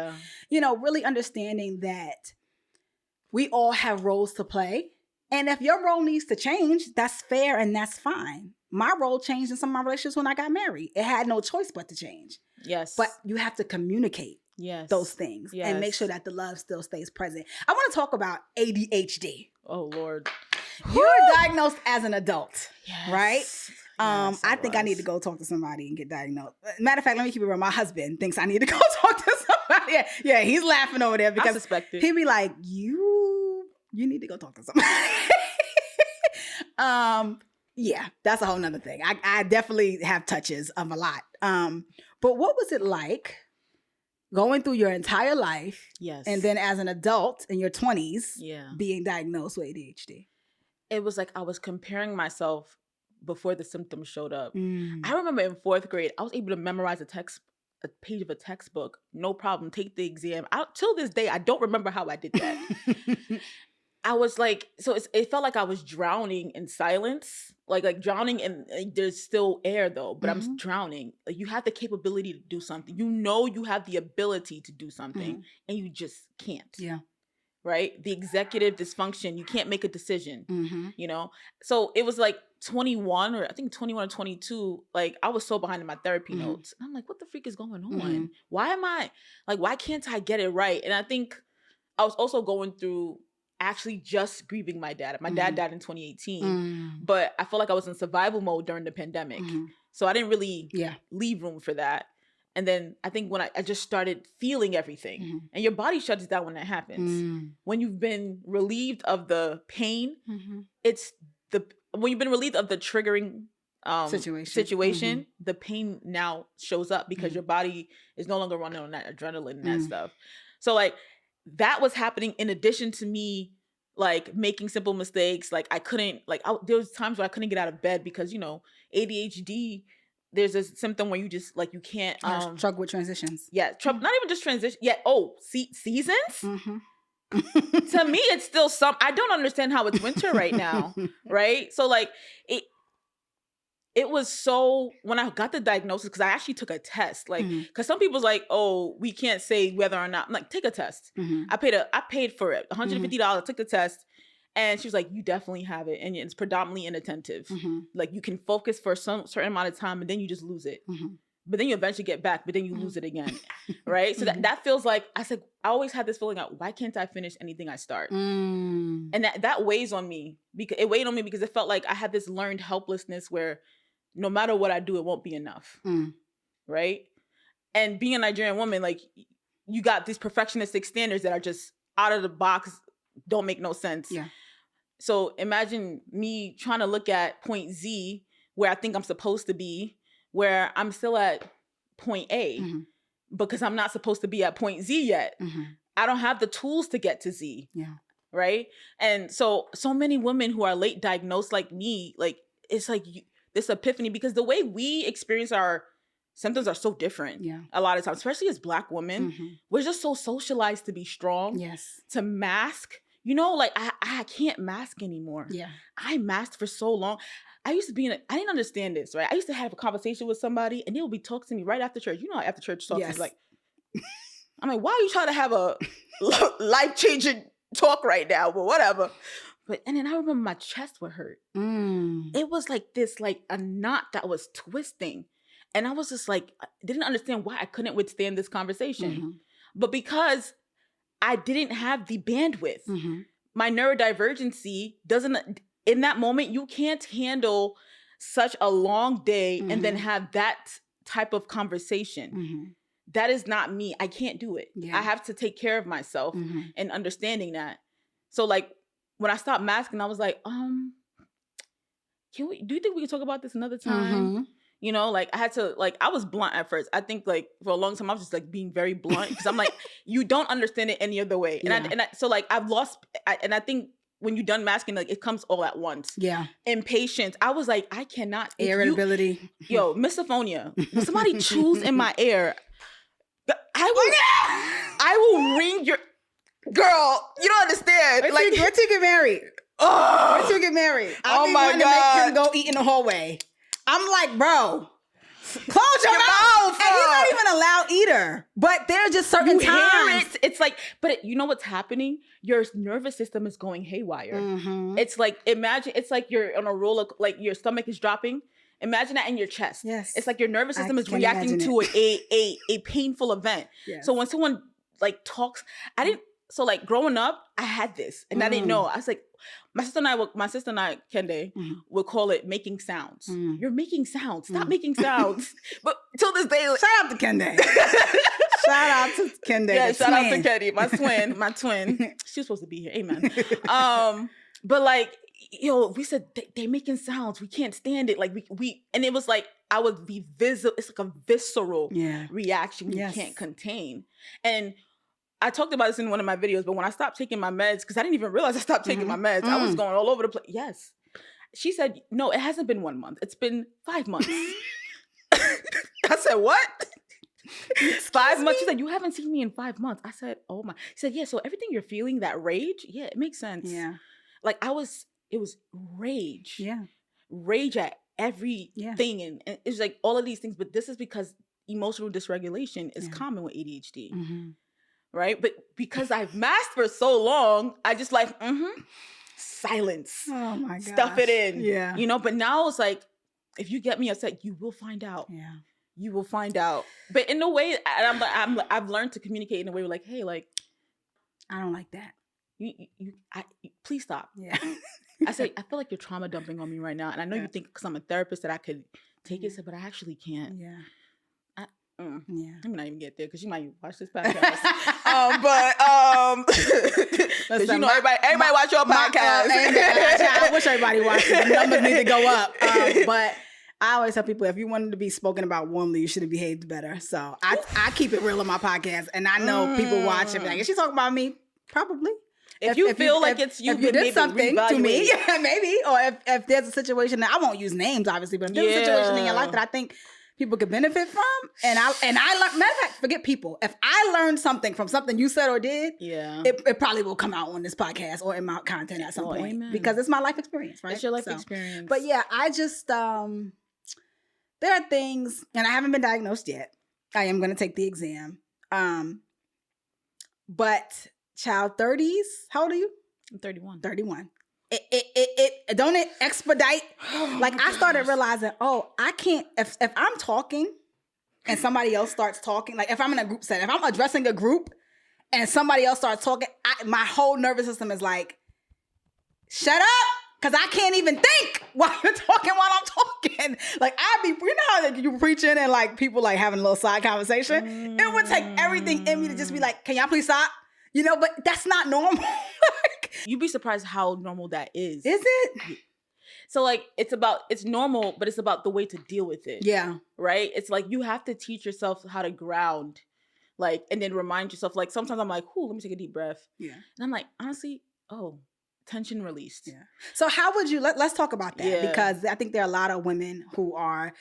really understanding that we all have roles to play. And if your role needs to change, that's fair and that's fine. My role changed in some of my relationships when I got married. It had no choice but to change. Yes. But you have to communicate those things and make sure that the love still stays present. I want to talk about ADHD. Oh, Lord. You were diagnosed as an adult, right? I think I need to go talk to somebody and get diagnosed. Matter of fact, let me keep it real. My husband thinks I need to go talk to somebody. Yeah, he's laughing over there because he'd be like, you need to go talk to somebody. Yeah, that's a whole nother thing. I definitely have touches of a lot. But what was it like going through your entire life? Yes. And then as an adult in your 20s, being diagnosed with ADHD? It was like I was comparing myself before the symptoms showed up. I remember in 4th grade, I was able to memorize a page of a textbook. No problem. Take the exam. Till this day, I don't remember how I did that. I was like, it felt like I was drowning in silence, like drowning in, there's still air though, but I'm drowning. Like, you have the capability to do something. You have the ability to do something and you just can't. Yeah. Right? The executive dysfunction, you can't make a decision, So it was like 21 or 22, like I was so behind in my therapy notes. And I'm like, what the freak is going on? Why can't I get it right? And I think I was also going through actually just grieving my dad. My dad died in 2018, but I felt like I was in survival mode during the pandemic. So I didn't really leave room for that. And then I think when I just started feeling everything, and your body shuts down when that happens. When you've been relieved of the pain, when you've been relieved of the triggering situation, the pain now shows up because your body is no longer running on that adrenaline and that stuff. So like, that was happening in addition to me, like making simple mistakes. Like I couldn't, there was times where I couldn't get out of bed because, ADHD there's a symptom where you just like you can't struggle with transitions. Yeah, not even just transition. Yeah. Oh, seasons. Mm-hmm. To me, it's still I don't understand how it's winter right now, right? So like it was so when I got the diagnosis, because I actually took a test, like because some people's like, oh, we can't say whether or not. I'm like, take a test. Mm-hmm. I paid for it, $150. Took the test, and she was like, you definitely have it, and it's predominantly inattentive. Mm-hmm. Like you can focus for some certain amount of time, and then you just lose it. Mm-hmm. But then you eventually get back, but then you lose it again, right? So that feels like, I said, I always had this feeling of, why can't I finish anything I start? And that weighs on me, because it weighed on me because it felt like I had this learned helplessness where no matter what I do, it won't be enough, right? And being a Nigerian woman, like, you got these perfectionistic standards that are just out of the box, don't make no sense. Yeah. So imagine me trying to look at point Z, where I think I'm supposed to be, where I'm still at point A because I'm not supposed to be at point Z yet. I don't have the tools to get to Z. Yeah. Right. And so many women who are late diagnosed like me, like it's like this epiphany, because the way we experience our symptoms are so different. Yeah. A lot of times, especially as Black women, we're just so socialized to be strong. Yes. To mask. You know, like I can't mask anymore. Yeah. I masked for so long. I used to be I didn't understand this, right? I used to have a conversation with somebody and they would be talking to me right after church. You know, after church talk is like, I'm like, why are you trying to have a life-changing talk right now? But whatever. And then I remember my chest would hurt. It was like this, like a knot that was twisting. And I was just like, I didn't understand why I couldn't withstand this conversation. But because I didn't have the bandwidth, my neurodivergency doesn't, in that moment, you can't handle such a long day and then have that type of conversation. That is not me. I can't do it. I have to take care of myself and understanding that. So like when I stopped masking, I was like, do you think we can talk about this another time? You know, like I had to, like, I was blunt at first. I think like for a long time, I was just like being very blunt because I'm like, you don't understand it any other way. And so like I've lost, and I think when you're done masking, like it comes all at once. Yeah. Impatience. I was like, I cannot. Irritability. Yo, misophonia. When somebody chews in my ear, I will ring your girl. You don't understand. Wait till you get married. Wait till you get married. I'll be wanting to make him go eat in the hallway. I'm like, bro, close your mouth. And he's not even a loud eater. But there are just certain times. It's like, but you know what's happening? Your nervous system is going haywire. It's like, imagine, it's like you're on a roller, like your stomach is dropping. Imagine that in your chest. Yes. It's like your nervous system is reacting to a painful event. Yes. So when someone like talks, so like growing up, I had this and I didn't know. I was like, my sister and I, Kende, would call it making sounds. You're making sounds. Stop making sounds. But till this day, shout out to Kende. Shout out to Kende. Yeah, shout out to Kende, my twin. She was supposed to be here. Amen. But like, we said they making sounds. We can't stand it. Like we, and it was like I would be visible. It's like a visceral reaction you can't contain. And I talked about this in one of my videos, but when I stopped taking my meds, because I didn't even realize I stopped taking my meds, I was going all over the place. Yes. She said, no, it hasn't been 1 month. It's been 5 months. I said, what? 5 months? She said, you haven't seen me in 5 months. I said, oh my. She said, yeah, so everything you're feeling, that rage, yeah, it makes sense. Yeah. Like it was rage. Yeah. Rage at everything. And it's like all of these things, but this is because emotional dysregulation is common with ADHD. Right? But because I've masked for so long, I just like, silence. Oh my God. Stuff it in. Yeah. You know, but now it's like, if you get me upset, you will find out. Yeah. You will find out. But in a way, I've learned to communicate in a way where like, hey, like, I don't like that. Please stop. Yeah. I say, I feel like you're trauma dumping on me right now. And I know you think because I'm a therapist that I could take it, but I actually can't. Yeah. Yeah, I'm not even get there because you might watch this podcast. Listen, you know everybody watch your podcast. I wish everybody watched it. The numbers need to go up. But I always tell people, if you wanted to be spoken about warmly, you should have behaved better. So I keep it real on my podcast, and I know people watch it. Like, is she talking about me? Probably. If you feel like it's you, if you did something to me, yeah, maybe. Or if there's a situation that I won't use names, obviously, but if there's a situation in your life that I think people could benefit from. And I learned, matter of fact, forget people. If I learned something from something you said or did, it probably will come out on this podcast or in my content at some point. Amen. Because it's my life experience, right? It's your life experience. But yeah, I just, there are things, and I haven't been diagnosed yet. I am going to take the exam. But child 30s, how old are you? I'm 31. 31. It don't it expedite? Like I started realizing, I can't, if I'm talking and somebody else starts talking, like if I'm in a group setting, if I'm addressing a group and somebody else starts talking, my whole nervous system is like, shut up, because I can't even think while you're talking while I'm talking. Like you know how you're preaching and like people like having a little side conversation? It would take everything in me to just be like, can y'all please stop? You know, but that's not normal. You'd be surprised how normal that is. Is it? So like it's normal, but it's about the way to deal with it. Yeah. Right? It's like you have to teach yourself how to ground, like, and then remind yourself, like sometimes I'm like, let me take a deep breath. Yeah. And I'm like, honestly, tension released. Yeah. So how would you, let's talk about that, because I think there are a lot of women who are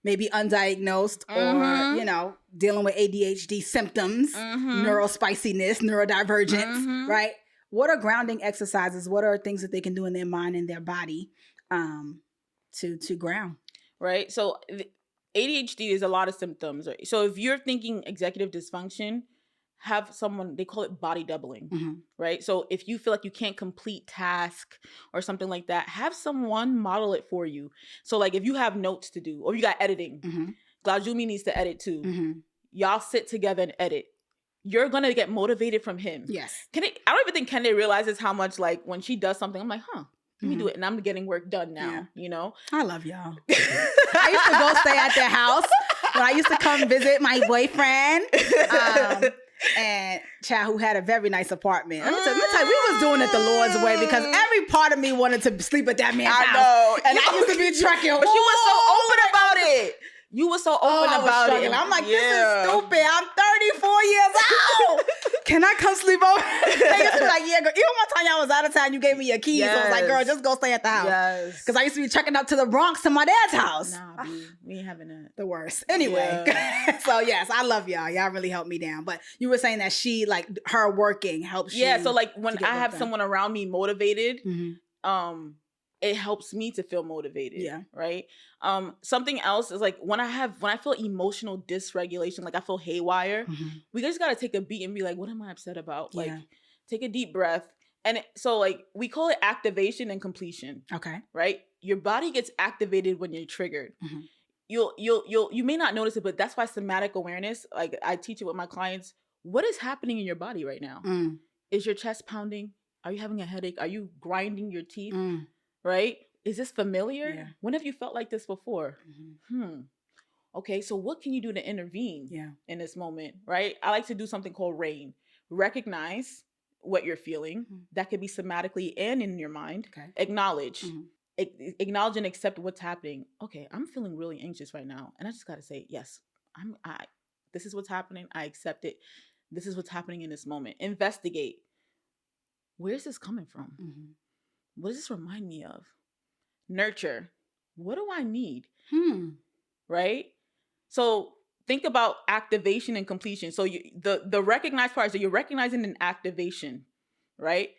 maybe undiagnosed or, you know, dealing with ADHD symptoms, neurospiciness, neurodivergence, right? What are grounding exercises? What are things that they can do in their mind and their body to ground? Right. So ADHD is a lot of symptoms. Right? So if you're thinking executive dysfunction, have someone, they call it body doubling, right? So if you feel like you can't complete task or something like that, have someone model it for you. So like if you have notes to do or you got editing, Glajumi needs to edit too. Y'all sit together and edit. You're going to get motivated from him. Yes. I don't even think Kende realizes how much like when she does something, I'm like, let me do it. And I'm getting work done now, you know? I love y'all. I used to go stay at their house when I used to come visit my boyfriend. And child who had a very nice apartment. Let me tell you, we was doing it the Lord's way because every part of me wanted to sleep at that man's house. I know. And I used to be trekking. But you were so open about it. You were so open about it. I'm like, this is stupid. I'm 34 years old. Can I come sleep over? They used to be like, yeah, girl. Even one time I was out of town, you gave me your keys. I was like, girl, just go stay at the house. Yes. Because I used to be trekking up to the Bronx to my dad's house. Nah, we ain't having that. The worst. Anyway. Yeah. So yes, I love y'all. Y'all really helped me down. But you were saying that she, like, her working helps you. Yeah, so like when I have someone around me motivated, it helps me to feel motivated. Yeah. Right. Something else is like when I feel emotional dysregulation, like I feel haywire, we just gotta take a beat and be like, what am I upset about? Like, take a deep breath. And so like we call it activation and completion. Okay. Right. Your body gets activated when you're triggered. You may not notice it, but that's why somatic awareness, like I teach it with my clients. What is happening in your body right now? Is your chest pounding? Are you having a headache? Are you grinding your teeth? Right? Is this familiar? Yeah. When have you felt like this before? Okay, so what can you do to intervene in this moment, right? I like to do something called RAIN. Recognize what you're feeling. That could be somatically and in your mind. Okay. Acknowledge. Acknowledge and accept what's happening. Okay, I'm feeling really anxious right now. And I just got to say, yes, this is what's happening. I accept it. This is what's happening in this moment. Investigate. Where's this coming from? What does this remind me of? Nurture. What do I need? Right? So think about activation and completion. So the recognized part is that you're recognizing an activation, right?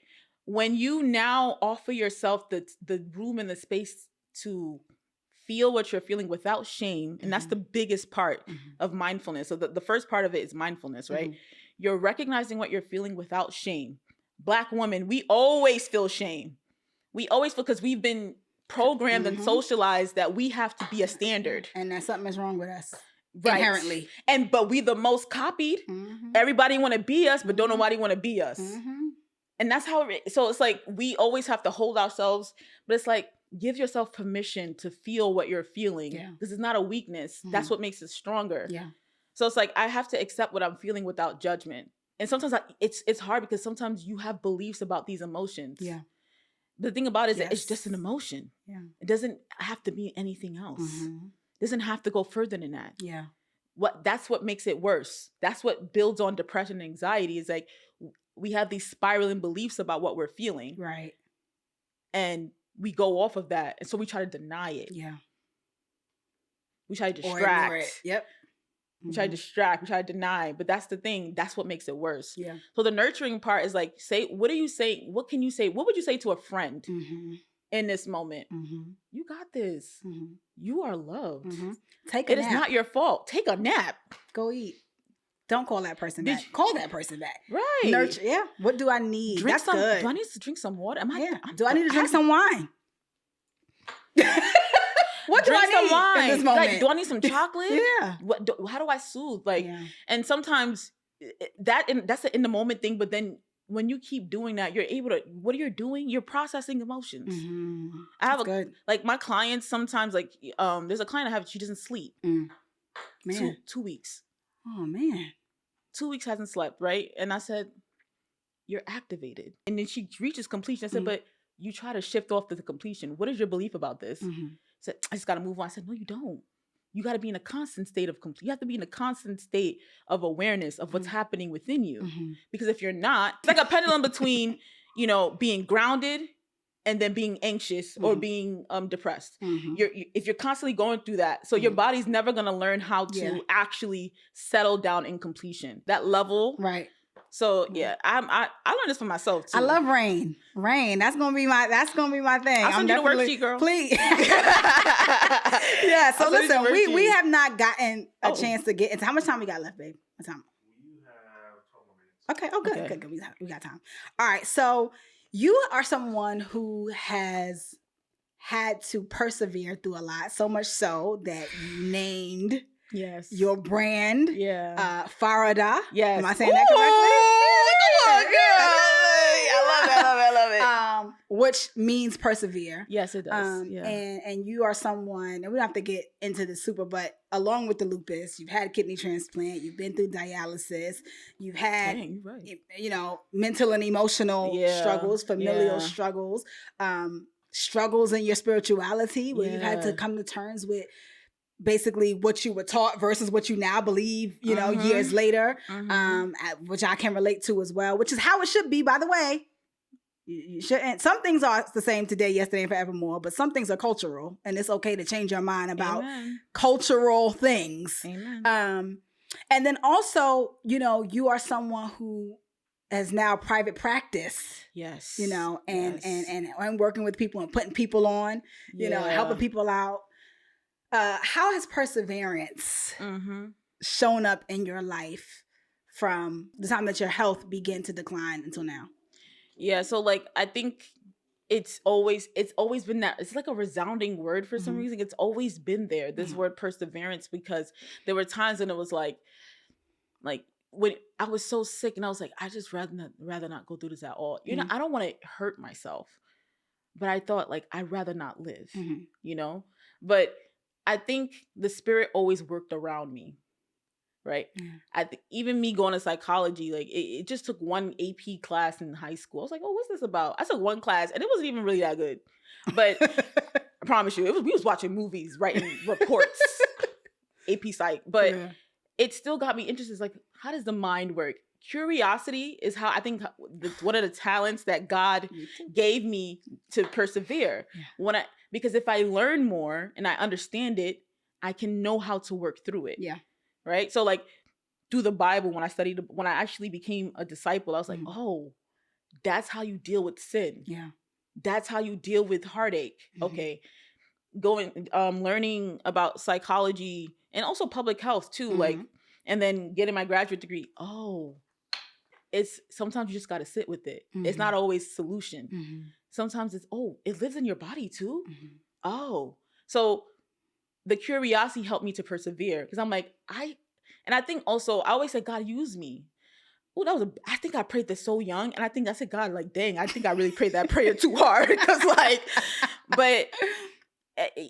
When you now offer yourself the room and the space to feel what you're feeling without shame, and that's the biggest part of mindfulness. So the first part of it is mindfulness, right? You're recognizing what you're feeling without shame. Black women, we always feel shame. We always feel, because we've been programmed and socialized that we have to be a standard. And that something is wrong with us. Right. Inherently. But we the most copied. Everybody want to be us, but don't nobody want to be us. And that's how so it's like we always have to hold ourselves, but it's like give yourself permission to feel what you're feeling. Yeah. This is not a weakness. That's what makes it stronger. Yeah. So it's like I have to accept what I'm feeling without judgment. And sometimes it's hard because sometimes you have beliefs about these emotions. Yeah. The thing about it is that it's just an emotion. Yeah. It doesn't have to be anything else. It doesn't have to go further than that. Yeah. That's what makes it worse. That's what builds on depression and anxiety is like we have these spiraling beliefs about what we're feeling. Right. And we go off of that. And so we try to deny it. Yeah. We try to Or ignore distract. it. Yep. We try to distract. We try to deny. But that's the thing. That's what makes it worse. Yeah. So the nurturing part is like, what are you saying? What can you say? What would you say to a friend in this moment? You got this. You are loved. Take a nap. It is not your fault. Take a nap. Go eat. Don't call that person back. Call that person back. Right. Nurture. Yeah. What do I need? That's good. Do I need to drink some water? Do I need to drink some wine? What do I need some wine? in this moment? Like, do I need some chocolate? Yeah. How do I soothe? Like, and sometimes that's an in the moment thing. But then when you keep doing that, you're able to. What you're doing, you're processing emotions. I have like my clients sometimes. Like, there's a client I have. She doesn't sleep. Man. 2 weeks. Oh man. 2 weeks hasn't slept, right? And I said, you're activated. And then she reaches completion. I said, but you try to shift off to the completion. What is your belief about this? Said, I just got to move on. I said, no, you don't. You got to be in a constant state of complete. You have to be in a constant state of awareness of what's happening within you. Because if you're not, it's like a pendulum between, being grounded and then being anxious or being depressed. If you're constantly going through that, so your body's never going to learn how to actually settle down in completion. That level. Right. So yeah, I learned this for myself too. I love rain. That's gonna be my thing. I'll send you the worksheet, girl. Please. Yeah. So listen, we have not gotten a chance to get into how much time we got left, babe. What time? We have 12 more minutes. Okay. Oh, good. Okay. Good. We got time. All right. So you are someone who has had to persevere through a lot, so much so that you named your brand, Farada. Yes. Am I saying that correctly? I love it. Which means persevere. Yes, it does. And you are someone, and we don't have to get into the super, but along with the lupus, you've had a kidney transplant, you've been through dialysis, you've had, mental and emotional struggles, familial struggles, struggles in your spirituality, where you've had to come to terms with basically what you were taught versus what you now believe, years later, which I can relate to as well, which is how it should be, by the way. You shouldn't. Some things are the same today, yesterday, and forevermore, but some things are cultural, and it's okay to change your mind about cultural things. Amen. And then also, you are someone who has now private practice. Yes. And working with people and putting people on, helping people out. How has perseverance shown up in your life from the time that your health began to decline until now? Yeah, so like I think it's always been that. It's like a resounding word for some reason. It's always been there, this word perseverance, because there were times when it was like when I was so sick and I was like, I just rather not go through this at all. I don't want to hurt myself, but I thought like I'd rather not live, But I think the spirit always worked around me. Right. I think even me going to psychology, like it just took one AP class in high school. I was like, oh, what's this about? I took one class and it wasn't even really that good. But I promise you, we was watching movies, writing reports, AP Psych. But it still got me interested. It's like, how does the mind work? Curiosity is how I think one of the talents that God gave me to persevere. Because if I learn more and I understand it, I can know how to work through it. Yeah. Right. So like through the Bible, when I actually became a disciple, I was like, oh, that's how you deal with sin. Yeah. That's how you deal with heartache. Okay. Learning about psychology and also public health too. Like, and then getting my graduate degree. Oh, it's sometimes you just got to sit with it. It's not always solution. Sometimes it's, it lives in your body too. Oh, so the curiosity helped me to persevere, because I'm like, I think also I always said, God, use me. Oh, I think I prayed this so young, and I think I said, God, like, dang, I think I really prayed that prayer too hard, because but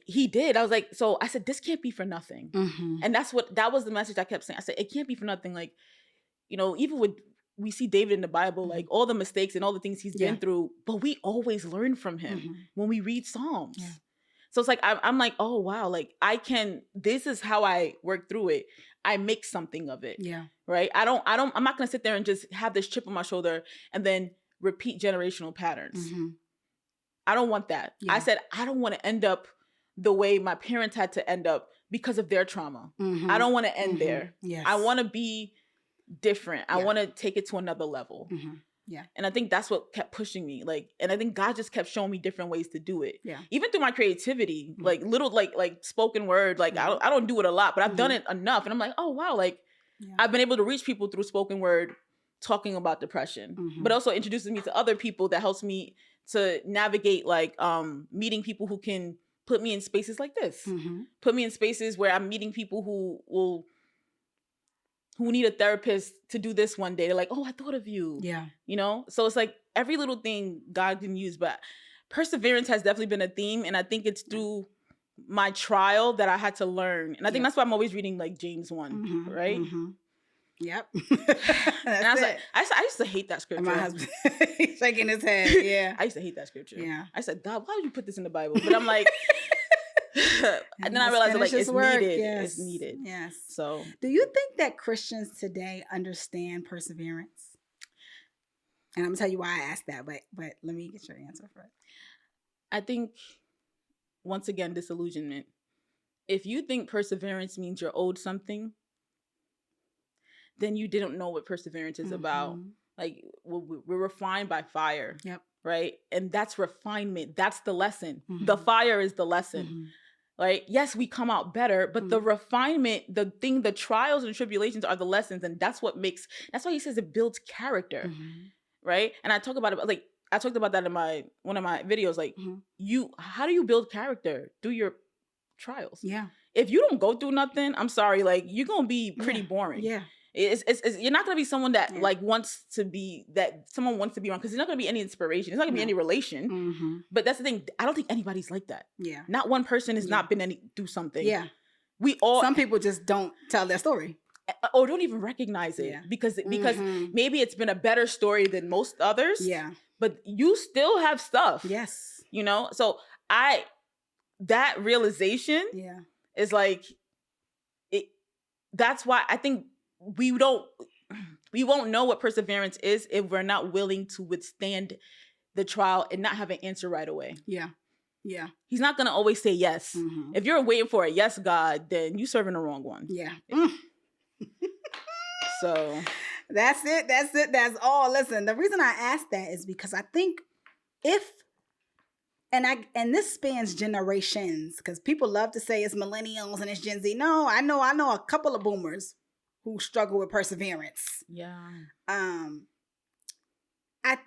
he did. I was like, so I said, this can't be for nothing, and that was the message I kept saying. I said, it can't be for nothing. Like, even with we see David in the Bible, like all the mistakes and all the things he's been through, but we always learn from him when we read Psalms. Yeah. So it's like, I'm like, oh, wow, like this is how I work through it. I make something of it. Yeah. Right. I'm not going to sit there and just have this chip on my shoulder and then repeat generational patterns. I don't want that. Yeah. I said, I don't want to end up the way my parents had to end up because of their trauma. Mhm. I don't want to end Mhm. there. Yes. I want to be different. I Yeah. want to take it to another level. Mhm. Yeah. And I think that's what kept pushing me. And I think God just kept showing me different ways to do it. Yeah. Even through my creativity, Mhm. like little, like spoken word, I don't do it a lot, but I've done it enough. And I'm like, oh, wow. Yeah. I've been able to reach people through spoken word, talking about depression, Mhm. but also introducing me to other people that helps me to navigate, meeting people who can put me in spaces like this, Mhm. put me in spaces where I'm meeting people who need a therapist to do this one day. They're like, oh, I thought of you. Yeah. So it's like every little thing God can use, but perseverance has definitely been a theme. And I think it's through my trial that I had to learn. And I think that's why I'm always reading James 1, Mhm. right? Mhm. Yep. And I was like, I used to hate that scripture. And my husband he's shaking his head. Yeah. I used to hate that scripture. Yeah. I said, God, why would you put this in the Bible? But I'm like, and then I realized it's needed. Yes. It's needed. Yes. So do you think that Christians today understand perseverance? And I'm gonna tell you why I asked that, but let me get your answer first. I think, once again, disillusionment. If you think perseverance means you're owed something, then you didn't know what perseverance is about. We're refined by fire. Yep. Right? And that's refinement. That's the lesson. Mhm. The fire is the lesson. Mhm. Right? Yes, we come out better, but the refinement, the trials and tribulations are the lessons. And that's why he says it builds character. Mhm. Right? And I talk about it, I talked about that in one of my videos. How do you build character? Through your trials. Yeah. If you don't go through nothing, I'm sorry, you're gonna be pretty boring. Yeah. It's you're not gonna be someone that someone wants to be around, because there's not gonna be any inspiration. There's not gonna be any relation. Mm-hmm. But that's the thing. I don't think anybody's like that. Yeah. Not one person has not been through something. Yeah. We all. Some people just don't tell their story. Or don't even recognize it because maybe it's been a better story than most others. Yeah. But you still have stuff. Yes. So that realization is it. That's why I think we won't know what perseverance is if we're not willing to withstand the trial and not have an answer right away. Yeah. Yeah. He's not going to always say yes. Mm-hmm. If you're waiting for a yes, God, then you're serving the wrong one. Yeah. So that's it. That's all. Listen, the reason I asked that is because I think and this spans generations, because people love to say it's millennials and it's Gen Z. No, I know a couple of boomers who struggle with perseverance. Yeah. I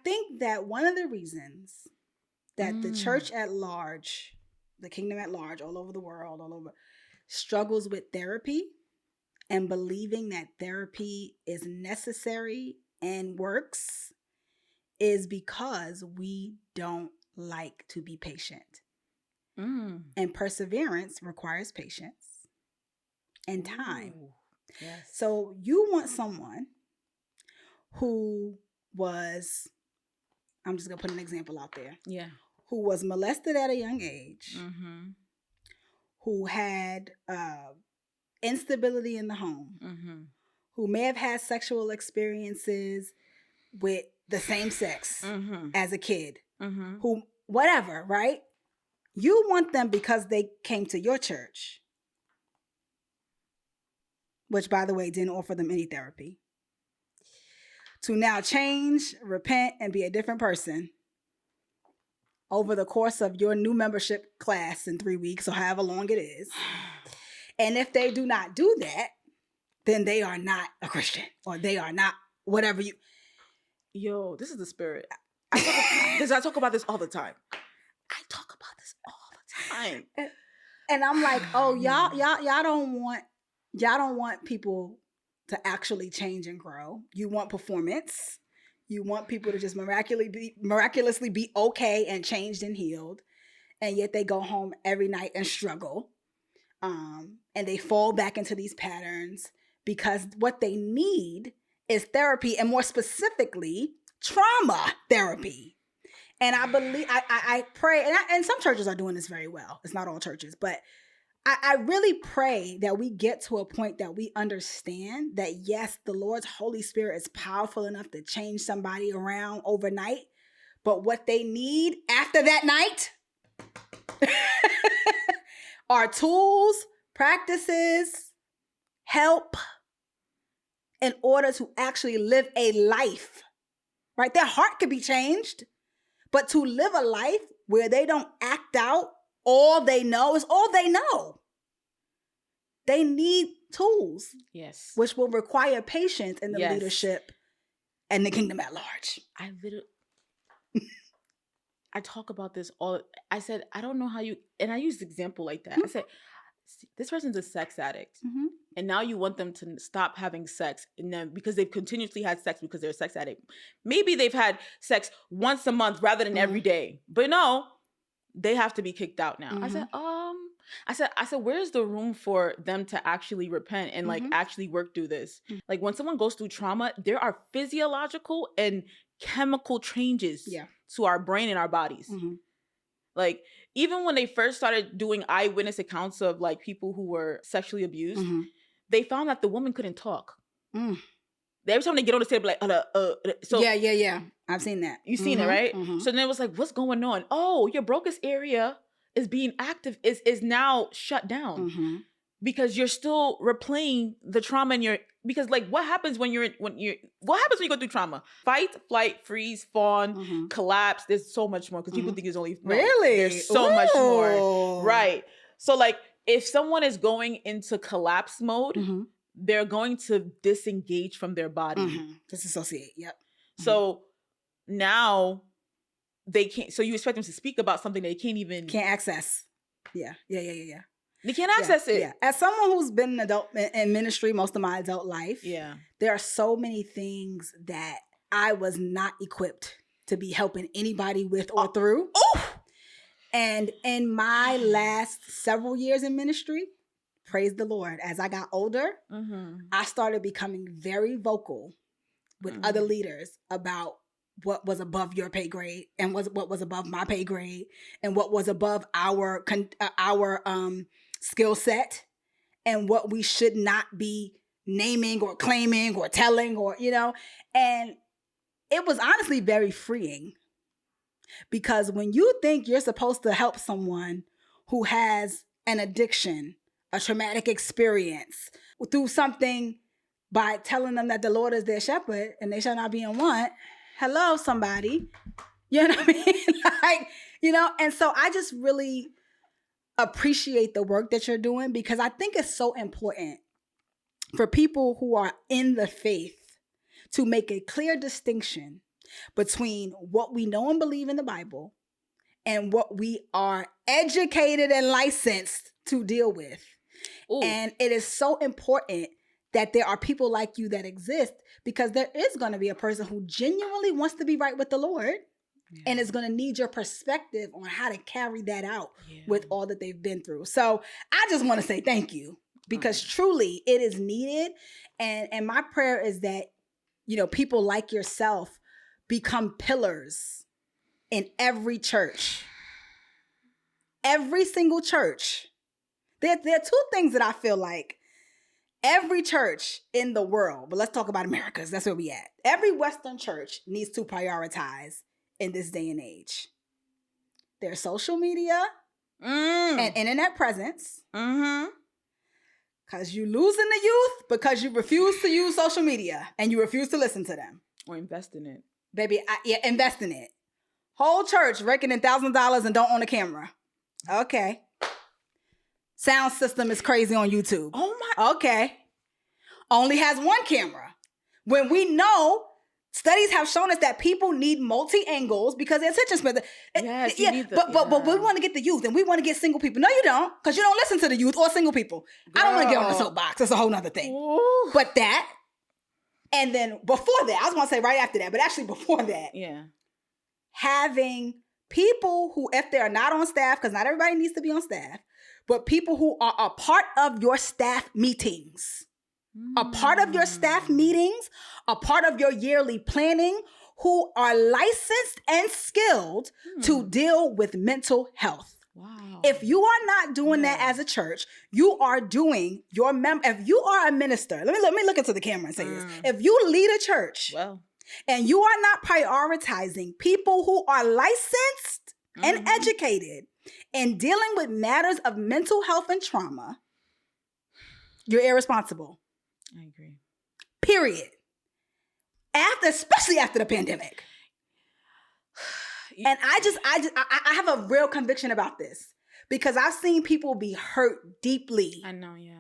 think that one of the reasons that the church at large, the kingdom at large, all over the world, struggles with therapy and believing that therapy is necessary and works is because we don't like to be patient. And perseverance requires patience and time. Ooh, yes. So you want someone who was, I'm just going to put an example out there. Yeah. Who was molested at a young age, who had instability in the home, who may have had sexual experiences with the same sex as a kid, who, whatever, right? You want them because they came to your church, which, by the way, didn't offer them any therapy, to now change, repent, and be a different person over the course of your new membership class in 3 weeks or however long it is. And if they do not do that, then they are not a Christian, or they are not whatever you... Yo, this is the spirit. I talk about this all the time. And I'm like, oh, y'all don't want people to actually change and grow. You want performance. You want people to just miraculously be okay and changed and healed. And yet they go home every night and struggle. And they fall back into these patterns because what they need is therapy, and more specifically, trauma therapy. And I believe, I pray, and some churches are doing this very well. It's not all churches, but I really pray that we get to a point that we understand that, yes, the Lord's Holy Spirit is powerful enough to change somebody around overnight, but what they need after that night are tools, practices, help in order to actually live a life, right? Their heart could be changed, but to live a life where they don't act out all they know is all they know. They need tools, Yes. which will require patience in the Yes. leadership and the kingdom at large. I talk about this all. I said, I don't know how you, and I used example like that. I said, this person's a sex addict, and now you want them to stop having sex, and then because they've continuously had sex because they're a sex addict, maybe they've had sex once a month rather than every day, but no, they have to be kicked out now. I said, where's the room for them to actually repent and like actually work through this? Like when someone goes through trauma, there are physiological and chemical changes to our brain and our bodies. Like even when they first started doing eyewitness accounts of like people who were sexually abused, they found that the woman couldn't talk. Every time they get on the stage, like, so yeah. I've seen that. You've seen it, right? So then it was like, what's going on? Oh, your bronchus area is being active, is now shut down because you're still replaying the trauma in your. Because like, what happens when you go through trauma? Fight, flight, freeze, fawn, collapse. There's so much more because people think it's only really. There's so much more, right? So like, if someone is going into collapse mode, they're going to disengage from their body, disassociate. Yep. So now they can't. So you expect them to speak about something they can't access. Yeah. They can't access it. Yeah. As someone who's been an adult in ministry most of my adult life, there are so many things that I was not equipped to be helping anybody with or through. And in my last several years in ministry, praise the Lord, as I got older, I started becoming very vocal with other leaders about what was above your pay grade and what was above my pay grade and what was above our skill set and what we should not be naming or claiming or telling or, and it was honestly very freeing because when you think you're supposed to help someone who has an addiction, a traumatic experience through something by telling them that the Lord is their shepherd and they shall not be in want. Hello, somebody. You know what I mean? And so I just really appreciate the work that you're doing because I think it's so important for people who are in the faith to make a clear distinction between what we know and believe in the Bible and what we are educated and licensed to deal with. Ooh. And it is so important that there are people like you that exist because there is going to be a person who genuinely wants to be right with the Lord and is going to need your perspective on how to carry that out with all that they've been through. So I just want to say thank you because truly it is needed. And my prayer is that, people like yourself become pillars in every church. Every single church. There are two things that I feel like every church in the world, but let's talk about America, because that's where we at. Every Western church needs to prioritize in this day and age. Their social media and internet presence. Because you losing the youth because you refuse to use social media and you refuse to listen to them. Or invest in it. Baby, invest in it. Whole church raking in $1,000 and don't own a camera. Okay. Sound system is crazy on YouTube. Oh my. Okay. Only has one camera. When we know studies have shown us that people need multi-angles because their attention span. Yes, but we want to get the youth and we want to get single people. No, you don't, because you don't listen to the youth or single people. Girl. I don't want to get on the soapbox. That's a whole nother thing. Ooh. But that, and then before that, I was going to say right after that, but actually before that, having people who, if they're not on staff, because not everybody needs to be on staff, but people who are a part of your staff meetings, a part of your staff meetings, a part of your yearly planning, who are licensed and skilled to deal with mental health. Wow. If you are not doing that as a church, you are doing your if you are a minister, let me look into the camera and say this. If you lead a church and you are not prioritizing people who are licensed and educated In dealing with matters of mental health and trauma, you're irresponsible. I agree. Period. Especially after the pandemic. And I have a real conviction about this because I've seen people be hurt deeply. I know, yeah.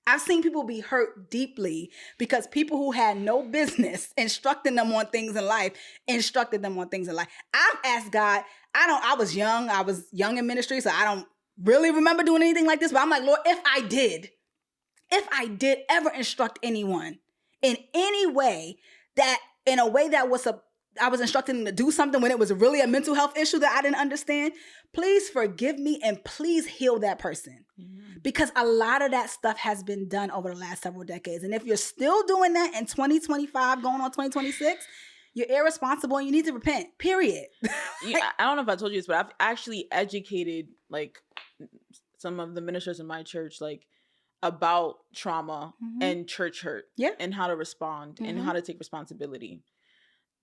I've seen people be hurt deeply because people who had no business instructing them on things in life, instructed them on things in life. I've asked God, I was young in ministry, so I don't really remember doing anything like this, but I'm like, Lord, if I did ever instruct anyone in any way that, in a way that I was instructing them to do something when it was really a mental health issue that I didn't understand, please forgive me and please heal that person. Mm-hmm. Because a lot of that stuff has been done over the last several decades. And if you're still doing that in 2025, going on 2026, you're irresponsible and you need to repent, period. I don't know if I told you this, but I've actually educated like some of the ministers in my church, like about trauma and church hurt and how to respond and how to take responsibility.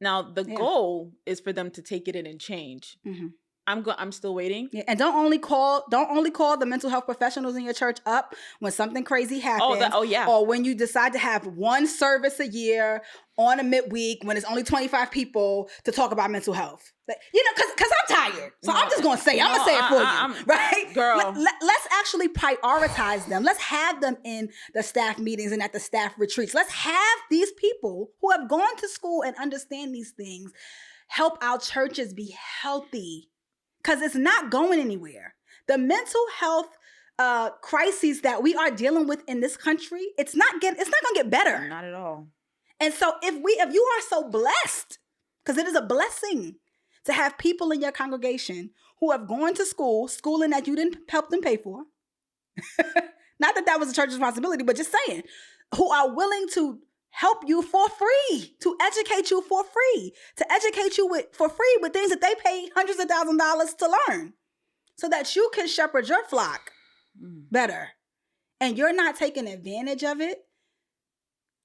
Now, the goal is for them to take it in and change. Mm-hmm. I'm still waiting. Yeah, and don't only call the mental health professionals in your church up when something crazy happens. Or when you decide to have one service a year on a midweek when it's only 25 people to talk about mental health. Because I'm tired. So I'm just going to say, I'm going to say it for you. Right? Girl. Let's actually prioritize them. Let's have them in the staff meetings and at the staff retreats. Let's have these people who have gone to school and understand these things help our churches be healthy. Because it's not going anywhere. The mental health crises that we are dealing with in this country, it's not going to get better. Not at all. And so if you are so blessed, because it is a blessing to have people in your congregation who have gone to schooling that you didn't help them pay for. Not that was the church's responsibility, but just saying, who are willing to help you for free, to educate you for free, to educate you for free with things that they pay hundreds of thousands of dollars to learn so that you can shepherd your flock better. And you're not taking advantage of it.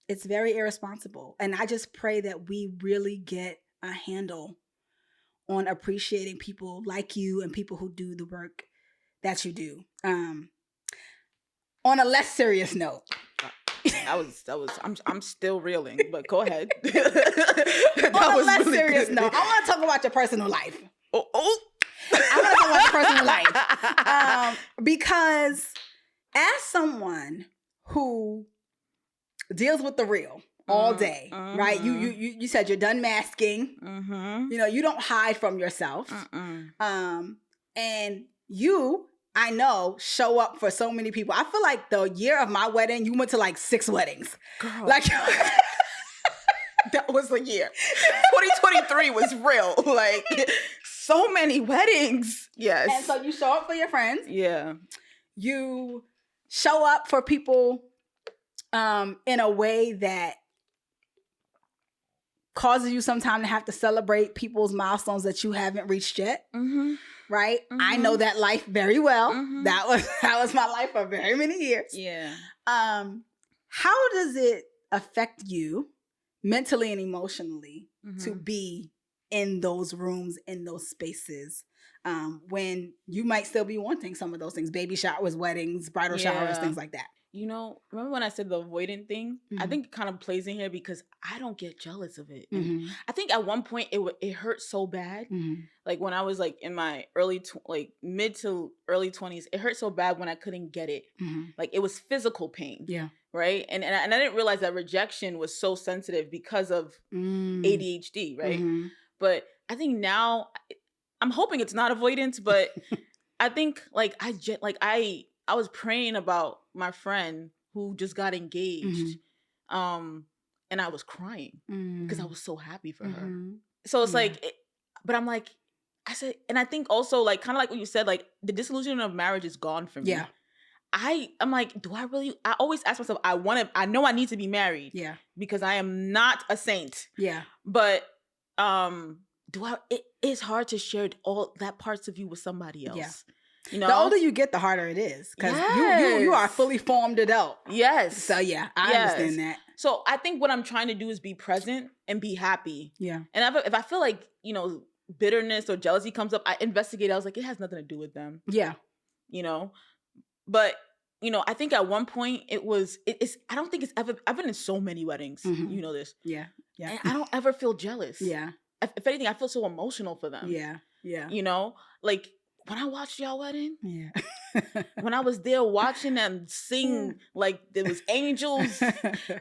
It's very irresponsible. And I just pray that we really get a handle on appreciating people like you and people who do the work that you do. On a less serious note, I'm still reeling, but go ahead. On a less serious note, I want to talk about your personal life. I want to talk about your personal life. Because as someone who deals with the real all day, right? You said you're done masking. Mm-hmm. You don't hide from yourself. And you, I know, show up for so many people. I feel like the year of my wedding, you went to like 6 weddings. Girl. Like that was the year. 2023 was real. Like so many weddings. Yes. And so you show up for your friends. Yeah. You show up for people in a way that causes you sometimes to have to celebrate people's milestones that you haven't reached yet. Mm-hmm. Right? Mm-hmm. I know that life very well. Mm-hmm. That was my life for very many years. Yeah. How does it affect you mentally and emotionally to be in those rooms, in those spaces, when you might still be wanting some of those things, baby showers, weddings, bridal showers, things like that? Remember when I said the avoidant thing? Mm-hmm. I think it kind of plays in here because I don't get jealous of it. Mm-hmm. I think at one point it hurt so bad. Mm-hmm. Like when I was like in my mid to early 20s, it hurt so bad when I couldn't get it. Mm-hmm. Like it was physical pain. Yeah. Right. And I didn't realize that rejection was so sensitive because of ADHD. Right. Mm-hmm. But I think now I'm hoping it's not avoidance, but I think I was praying about my friend who just got engaged. And I was crying because I was so happy for her. So it's but I'm like, I said, and I think also like, kind of like what you said, like the disillusionment of marriage is gone from me. Yeah. I'm like, I always ask myself, I know I need to be married. Yeah. Because I am not a saint. Yeah. But, it's hard to share all that parts of you with somebody else. Yeah. The older you get, the harder it is because you are a fully formed adult. Yes. So yeah, I understand that. So I think what I'm trying to do is be present and be happy. Yeah. And if I feel like, bitterness or jealousy comes up, I investigated. I was like, it has nothing to do with them. Yeah. You know? But, you know, I think at one point it's I don't think it's ever, I've been in so many weddings. Mhm. You know this. Yeah. Yeah. And I don't ever feel jealous. Yeah. If anything, I feel so emotional for them. Yeah. Yeah. You know? Like, when I watched y'all wedding, Yeah. when I was there watching them sing like there was angels,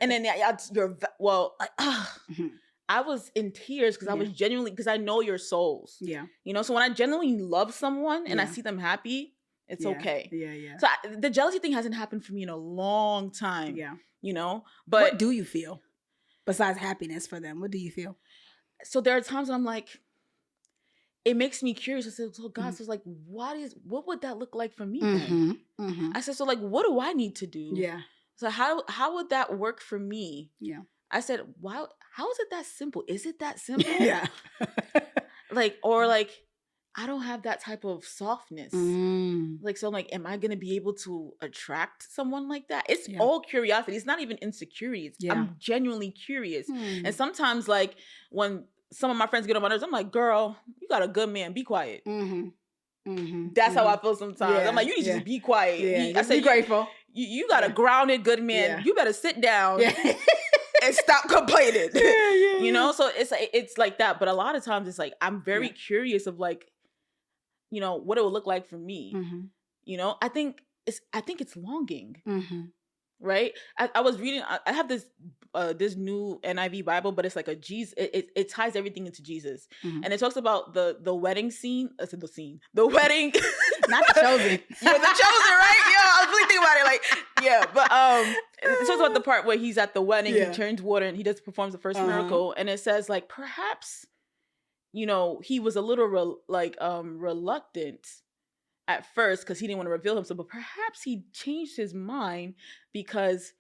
and then Mhm. I was in tears because I was genuinely, because I know your souls. Yeah. You know, so when I genuinely love someone and I Yeah. see them happy, it's okay. Yeah. Yeah. So the jealousy thing hasn't happened for me in a long time. Yeah. You know, What but do you feel besides happiness for them? What do you feel? so there are times when I'm like, it makes me curious. I said, so God, so it's like, what would that look like for me then? Mm-hmm. Mm-hmm. I said, so like, what do I need to do? Yeah. So how would that work for me? Yeah. I said, wow, how is it that simple? Is it that simple? Yeah. Like, or like, I don't have that type of softness. Mm. Like, so I'm like, am I going to be able to attract someone like that? It's Yeah. all curiosity. It's not even insecurity. I'm genuinely curious. Mm. And sometimes like when some of my friends get on my nerves, I'm like, girl, you got a good man. Be quiet. Mm-hmm. Mm-hmm. That's how I feel sometimes. Yeah, I'm like, you need to just be quiet. Yeah. I Just said, be grateful. You got a grounded good man. Yeah. You better sit down Yeah. and stop complaining. Yeah. You know, so it's like that. But a lot of times it's like, I'm very curious of like, you know, what it would look like for me. Mm-hmm. You know, I think it's longing. Mm-hmm. Right. I was reading, I have this new NIV Bible, but it's like a Jesus, it ties everything into Jesus. Mhm. And it talks about the wedding scene. I said the wedding. Not the chosen. Yeah, the chosen, right? Yeah, I was really thinking about it. Like, yeah, but it talks about the part where he's at the wedding, Yeah. he turns water and he performs the first miracle, and it says like perhaps, you know, he was a little reluctant at first because he didn't want to reveal himself, but perhaps he changed his mind because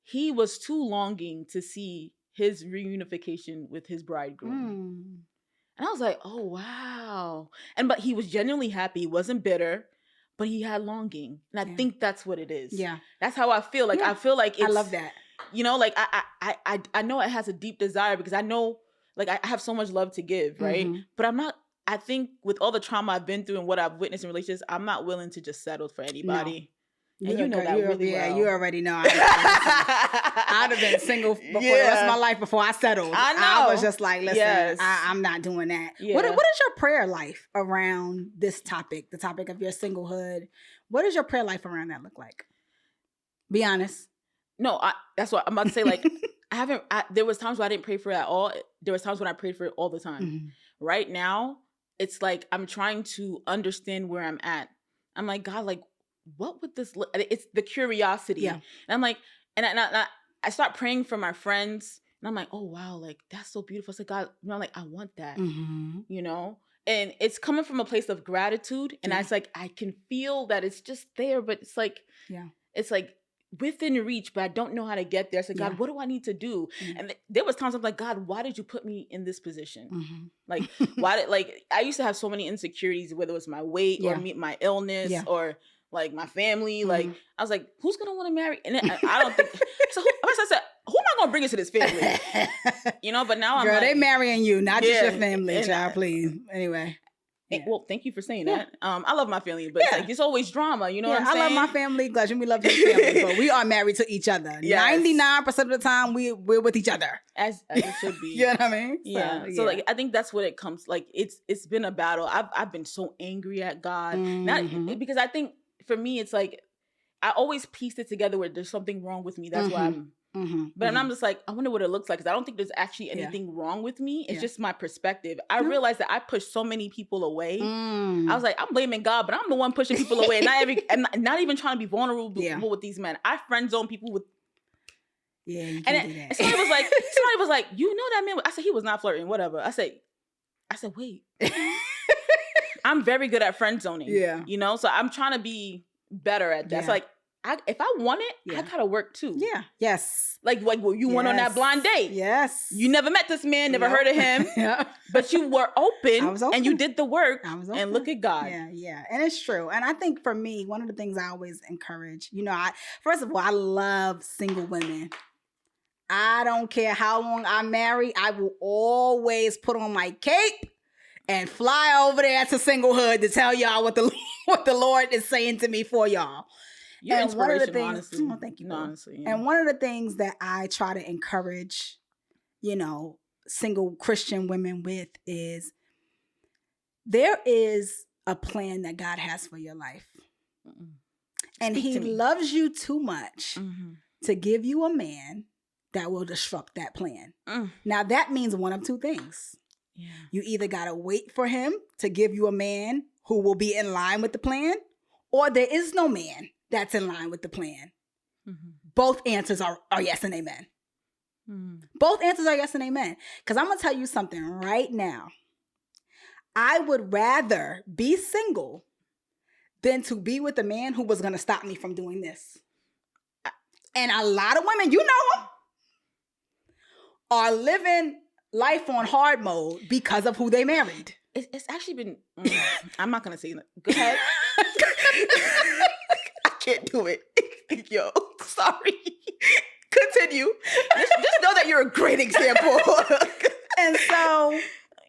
he was too longing to see his reunification with his bridegroom. Mm. And I was like, oh, wow. But he was genuinely happy. He wasn't bitter, but he had longing. And I think that's what it is. Yeah. That's how I feel. Like, Yeah. I feel like it's... I love that. You know, like, I know it has a deep desire because I know, like, I have so much love to give, right? Mhm. But I'm not... I think with all the trauma I've been through and what I've witnessed in relationships, I'm not willing to just settle for anybody. And you know that really well. Yeah, you already know. I'd have been single before the rest of my life before I settled. I know. I was just like, listen, Yes. I'm not doing that. Yeah. What is your prayer life around this topic, the topic of your singlehood? What does your prayer life around that look like? Be honest. No, that's what I'm about to say. Like, there was times where I didn't pray for it at all. There was times when I prayed for it all the time. Mm-hmm. Right now, it's like I'm trying to understand where I'm at. I'm like, God, like, what would this look? It's the curiosity. Yeah. And I'm like, and I start praying for my friends, and I'm like, oh wow, like that's so beautiful. I said, God, you know, like I want that. Mm-hmm. You know, and it's coming from a place of gratitude, and it's like I can feel that it's just there, but it's like, it's like within reach, but I don't know how to get there. I said, God, what do I need to do? Mm-hmm. And there was times I'm like, God, why did you put me in this position? Mm-hmm. Like, like I used to have so many insecurities, whether it was my weight or my illness or like my family. Like, I was like, who's gonna want to marry? And then I don't think so. I said, who am I gonna bring into this family? You know, but now I'm like, they marrying you, not just your family, and child. Please, anyway. Well, thank you for saying that. I love my family, but it's like it's always drama. You know what I'm saying? I love my family. Glad we love your family, but we are married to each other. 99% of the time, we're with each other, as it should be. You know what I mean? So like I think that's what it comes. Like it's been a battle. I've been so angry at God, not because I think for me it's like I always pieced it together where there's something wrong with me. That's why I'm. But I'm just like, I wonder what it looks like because I don't think there's actually anything wrong with me. It's just my perspective. I realized that I pushed so many people away. I was like, I'm blaming God, but I'm the one pushing people away, and not even trying to be vulnerable with these men. I friend zone people with. Yeah, you can do that. Somebody was like, you know that man? I said he was not flirting. Whatever. I said, wait. I'm very good at friend zoning. Yeah, you know, so I'm trying to be better at that. Yeah. So like. If I want it, I gotta work too. Yeah. Yes. Like what you went on that blind date. Yes. You never met this man, never heard of him. But you were open, and you did the work. I was open. And look at God. Yeah, yeah. And it's true. And I think for me, one of the things I always encourage, you know, first of all, I love single women. I don't care how long I'm married. I will always put on my cape and fly over there to Singlehood to tell y'all what the what the Lord is saying to me for y'all. You're And one of the inspirational, things, honestly. oh, thank you. No, Boo. honestly. Yeah. And one of the things that I try to encourage, single Christian women with is there is a plan that God has for your life. And Speak he to me. loves you too much Mm-hmm. to give you a man that will disrupt that plan. Now, that means one of two things. Yeah. You either got to wait for him to give you a man who will be in line with the plan, or there is no man that's in line with the plan. Mm-hmm. Both answers are yes and amen. Mm-hmm. Both answers are yes and amen. Because I'm going to tell you something right now. I would rather be single than to be with a man who was going to stop me from doing this. And a lot of women, you know them, are living life on hard mode because of who they married. It's actually been. I'm not gonna say that. Go ahead. I can't do it. Yo, sorry. Continue. Just know that you're a great example. And so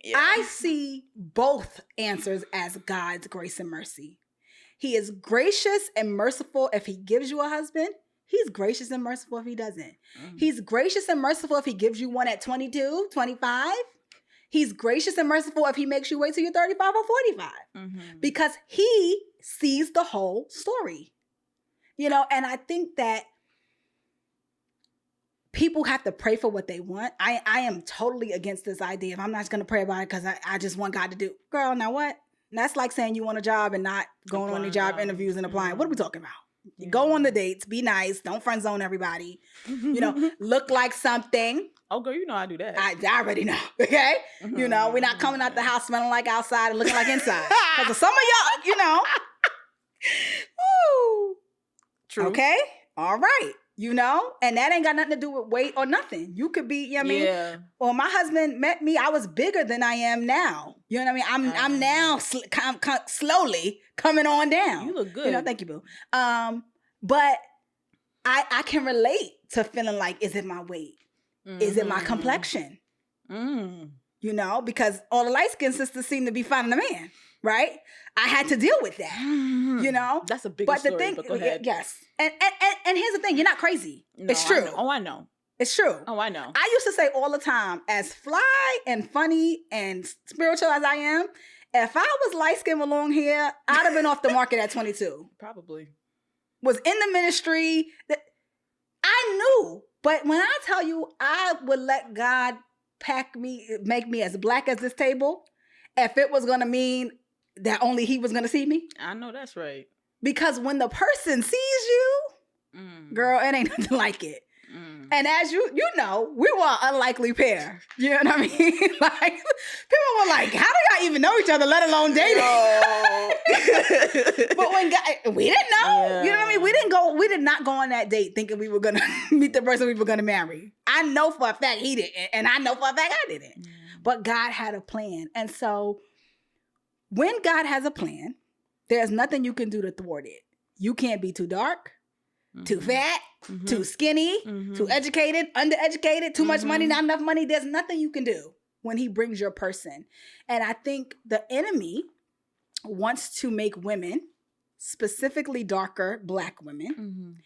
Yeah. I see both answers as God's grace and mercy. He is gracious and merciful if he gives you a husband. He's gracious and merciful if he doesn't. He's gracious and merciful if he gives you one at 22, 25. He's gracious and merciful if he makes you wait till you're 35 or 45. Mm-hmm. Because he sees the whole story. And I think that people have to pray for what they want. I am totally against this idea of I'm not just going to pray about it because I just want God to do. Girl, now what? That's like saying you want a job and not going on the job interviews and applying. What are we talking about? Yeah. Go on the dates, be nice, don't friend zone everybody. Look like something. Oh, girl, you know I do that. I already know, okay? We're not coming out the house smelling like outside and looking like inside. Because some of y'all, Woo. True. Okay? All right. And that ain't got nothing to do with weight or nothing. You could be, Yeah. Well, my husband met me, I was bigger than I am now. You know what I mean? I'm now slowly coming on down. You look good. Thank you, boo. But I can relate to feeling like, is it my weight? Is it my complexion? Because all the light-skinned sisters seem to be finding a man, right? I had to deal with that, That's a big But story, the thing, but go ahead. yes. And here's the thing, you're not crazy. No, it's true. I know. It's true. Oh, I know. I used to say all the time, as fly and funny and spiritual as I am, if I was light-skinned with long hair, I'd have been off the market at 22. Probably. Was in the ministry. I knew. But when I tell you I would let God make me as black as this table, if it was going to mean that only he was going to see me. I know that's right. Because when the person sees you, girl, it ain't nothing like it. And as you know, we were an unlikely pair. You know what I mean? Like, people were like, how do y'all even know each other, let alone dating? But when we didn't know. Yeah. You know what I mean? We did not go on that date thinking we were going to meet the person we were going to marry. I know for a fact he didn't. And I know for a fact I didn't. But God had a plan. And so when God has a plan, there's nothing you can do to thwart it. You can't be too dark, too fat, too skinny, too educated, undereducated, too much money, not enough money. There's nothing you can do when he brings your person. And I think the enemy wants to make women, specifically darker Black women,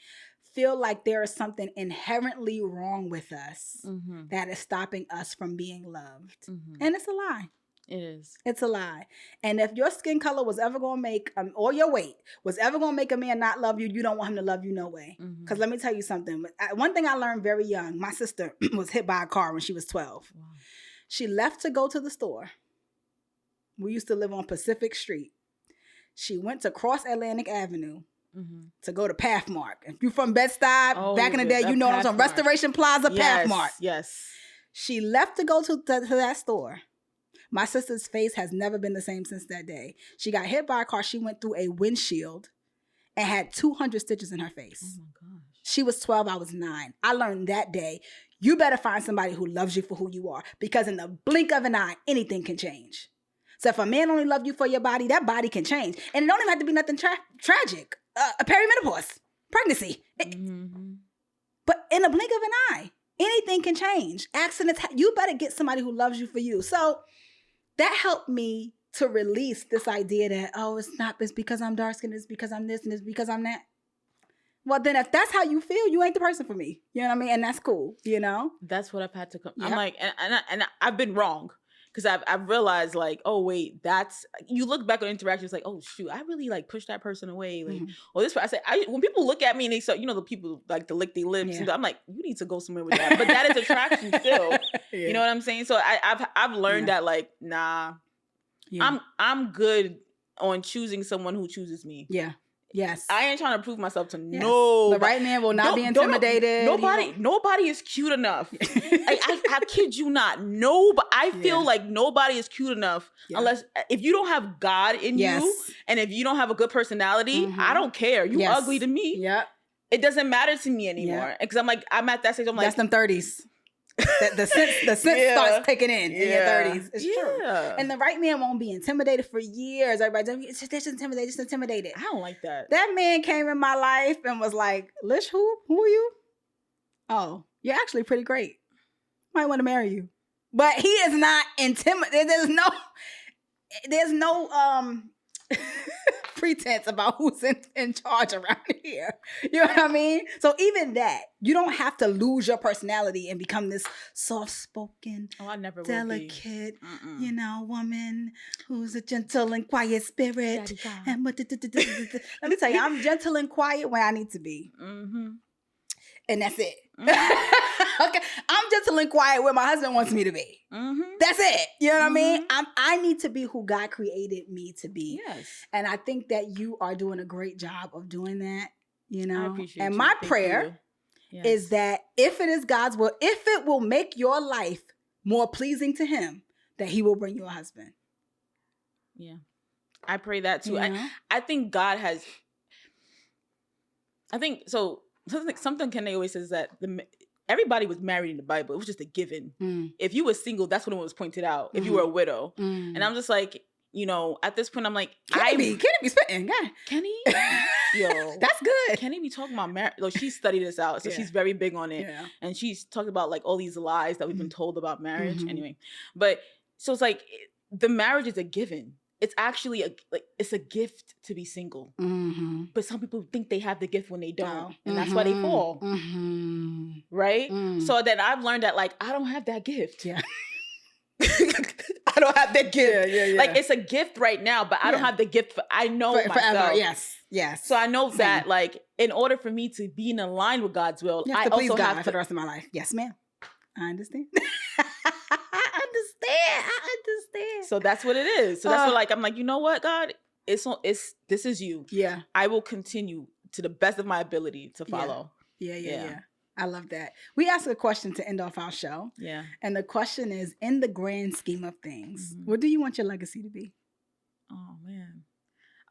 feel like there is something inherently wrong with us that is stopping us from being loved. And it's a lie. It is. It's a lie. And if your skin color was ever going to make, or your weight was ever going to make a man not love you, you don't want him to love you no way. Because let me tell you something. One thing I learned very young, my sister was hit by a car when she was 12. Wow. She left to go to the store. We used to live on Pacific Street. She went to cross Atlantic Avenue to go to Pathmark. If you're from Bed-Stuy, back in the day, you know what I'm saying. Restoration Plaza, yes, Pathmark. Yes. She left to go to that store. My sister's face has never been the same since that day. She got hit by a car. She went through a windshield and had 200 stitches in her face. Oh my gosh. She was 12, I was 9. I learned that day, you better find somebody who loves you for who you are, because in the blink of an eye, anything can change. So if a man only loves you for your body, that body can change. And it don't even have to be nothing tragic. A perimenopause, pregnancy. But in a blink of an eye, anything can change. Accidents, you better get somebody who loves you for you. So that helped me to release this idea that, it's because I'm dark skinned, it's because I'm this, and it's because I'm that. Well, then if that's how you feel, you ain't the person for me. You know what I mean? And that's cool, you know? That's what I've had to come. Yep. I'm like, and I've been wrong. Because I've realized, like, oh, wait, you look back on interactions like, oh, shoot, I really, like, pushed that person away. Like, or this, when people look at me and they say, the people like to lick their lips, and I'm like, you need to go somewhere with that. But that is attraction still. Yeah. You know what I'm saying? So I've learned that, like, nah, I'm good on choosing someone who chooses me. Yeah. Yes. I ain't trying to prove myself to nobody. The right man will not be intimidated. Nobody is cute enough. I kid you not. I feel like nobody is cute enough unless if you don't have God in you, and if you don't have a good personality, I don't care. You ugly to me. Yeah. It doesn't matter to me anymore. Because I'm at that stage. I'm like, that's them 30s. The sense starts kicking in your 30s. It's true. And the right man won't be intimidated for years. Everybody, just intimidated. I don't like that. That man came in my life and was like, Lish, who are you? Oh, you're actually pretty great. Might want to marry you. But he is not intimidated. There's no pretense about who's in charge around here. You know what I mean? So even that, you don't have to lose your personality and become this soft-spoken, delicate, woman who's a gentle and quiet spirit. And let me tell you, I'm gentle and quiet when I need to be. Mm-hmm. And that's it. Okay, I'm gentle and quiet where my husband wants me to be. Mm-hmm. That's it. You know what I mean? I need to be who God created me to be. Yes. And I think that you are doing a great job of doing that. I appreciate and my prayer is that if it is God's will, if it will make your life more pleasing to Him, that He will bring you a husband. Yeah, I pray that too. I think God has. I think so. Something Kennedy always says that everybody was married in the Bible. It was just a given. If you were single, that's when it was pointed out. If you were a widow. And I'm just like, at this point, I'm like, Kenny be spitting. God. Kenny? Yo. That's good. Kenny be talking about marriage. Like, she studied this out, so she's very big on it. Yeah. And she's talked about, like, all these lies that we've been told about marriage. Anyway. But, so it's like, the marriage is a given. It's actually it's a gift to be single. Mm-hmm. But some people think they have the gift when they don't. And that's why they fall. Mm-hmm. Right? So then I've learned that, like, I don't have that gift. Yeah. I don't have that gift. Yeah. Like, it's a gift right now, but I don't have the gift. I know myself. Forever. Yes. So I know that, like, in order for me to be in line with God's will, I also have to for the rest of my life. Yes, ma'am. I understand. I understand. So that's what it is. So that's what, like, I'm like, you know what, God? This is you. Yeah. I will continue to the best of my ability to follow. Yeah. I love that. We ask a question to end off our show. Yeah. And the question is, in the grand scheme of things, what do you want your legacy to be? Oh, man.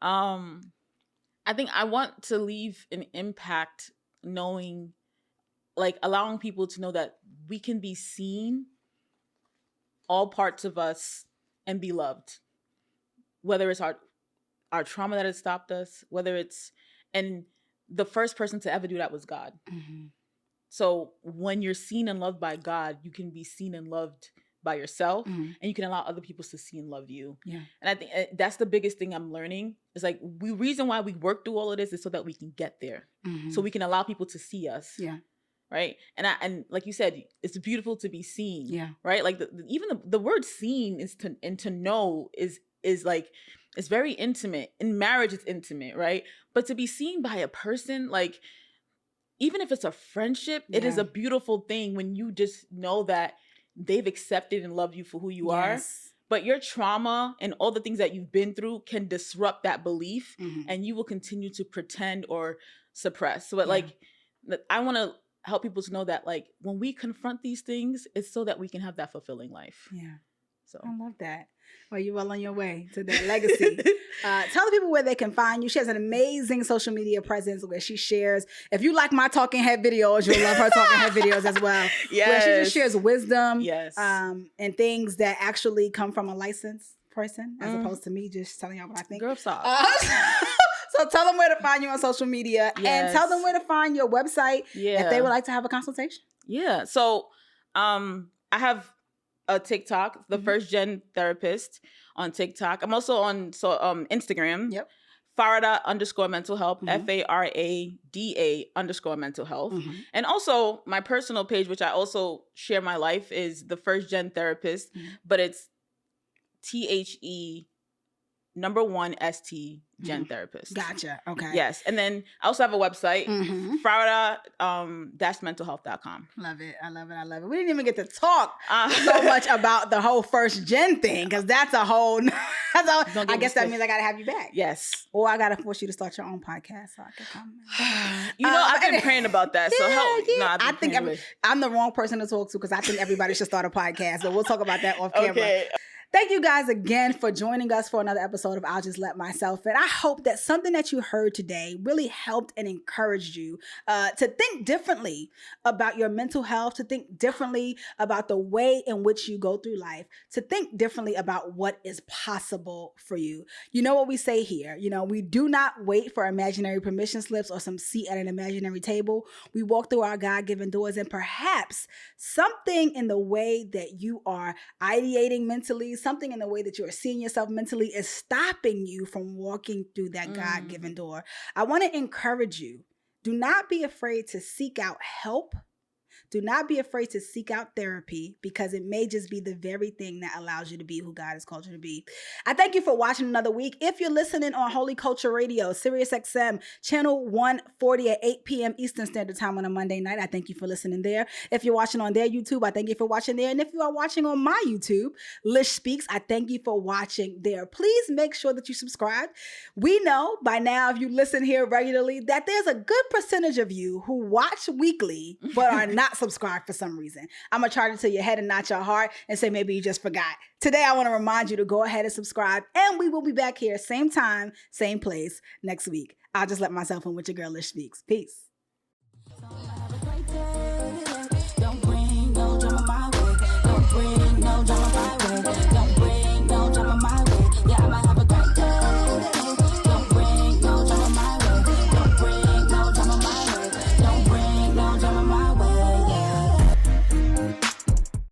I think I want to leave an impact knowing, like, allowing people to know that we can be seen, all parts of us, and be loved. Whether it's our trauma that has stopped us, and the first person to ever do that was God. Mm-hmm. So when you're seen and loved by God, you can be seen and loved by yourself, and you can allow other people to see and love you. Yeah. And I think that's the biggest thing I'm learning. It's like, the reason why we work through all of this is so that we can get there. Mm-hmm. So we can allow people to see us. Yeah. Right. And like you said, it's beautiful to be seen. Yeah. Right. Like even the word seen is to know is like, it's very intimate. In marriage, it's intimate. Right. But to be seen by a person, like, even if it's a friendship, it is a beautiful thing when you just know that they've accepted and loved you for who you are. But your trauma and all the things that you've been through can disrupt that belief, and you will continue to pretend or suppress. So like, I want to help people to know that, like, when we confront these things, it's so that we can have that fulfilling life. Yeah. So I love that. Well, you're well on your way to that legacy. Tell the people where they can find you. She has an amazing social media presence where she shares. If you like my talking head videos, you'll love her talking head videos as well. Yes. Where she just shares wisdom. Yes. And things that actually come from a licensed person, as opposed to me just telling y'all what I think. Girl, stop. So tell them where to find you on social media, and tell them where to find your website if they would like to have a consultation. Yeah. So I have a TikTok, the first gen therapist on TikTok. I'm also on Instagram. Yep. Farada_mental health, Mhm. FARADA_mental health. Mhm. And also my personal page, which I also share my life, is the first gen therapist, but it's THE1ST gen therapist. Gotcha. Okay. Yes. And then I also have a website, Farada-mentalhealth.com. Love it. I love it. I love it. We didn't even get to talk so much about the whole first gen thing, because that's a whole. I guess that means I got to have you back. Yes. Or I got to force you to start your own podcast so I can come. I've been praying about that. So help. Yeah. No, I think I'm the wrong person to talk to, because I think everybody should start a podcast. But we'll talk about that off camera. Okay. Thank you guys again for joining us for another episode of I'll Just Let Myself In. I hope that something that you heard today really helped and encouraged you to think differently about your mental health, to think differently about the way in which you go through life, to think differently about what is possible for you. You know what we say here? We do not wait for imaginary permission slips or some seat at an imaginary table. We walk through our God-given doors, and perhaps something in the way that you are ideating mentally, something in the way that you are seeing yourself mentally is stopping you from walking through that God-given door. I want to encourage you. Do not be afraid to seek out help. Do not be afraid to seek out therapy, because it may just be the very thing that allows you to be who God has called you to be. I thank you for watching another week. If you're listening on Holy Culture Radio, Sirius XM, channel 140 at 8 p.m. Eastern Standard Time on a Monday night, I thank you for listening there. If you're watching on their YouTube, I thank you for watching there. And if you are watching on my YouTube, Lish Speaks, I thank you for watching there. Please make sure that you subscribe. We know by now, if you listen here regularly, that there's a good percentage of you who watch weekly but are not subscribed for some reason. I'm going to charge it to your head and not your heart and say maybe you just forgot. Today, I want to remind you to go ahead and subscribe, and we will be back here same time, same place next week. I'll just let myself in with your girl Lish Speaks. Peace.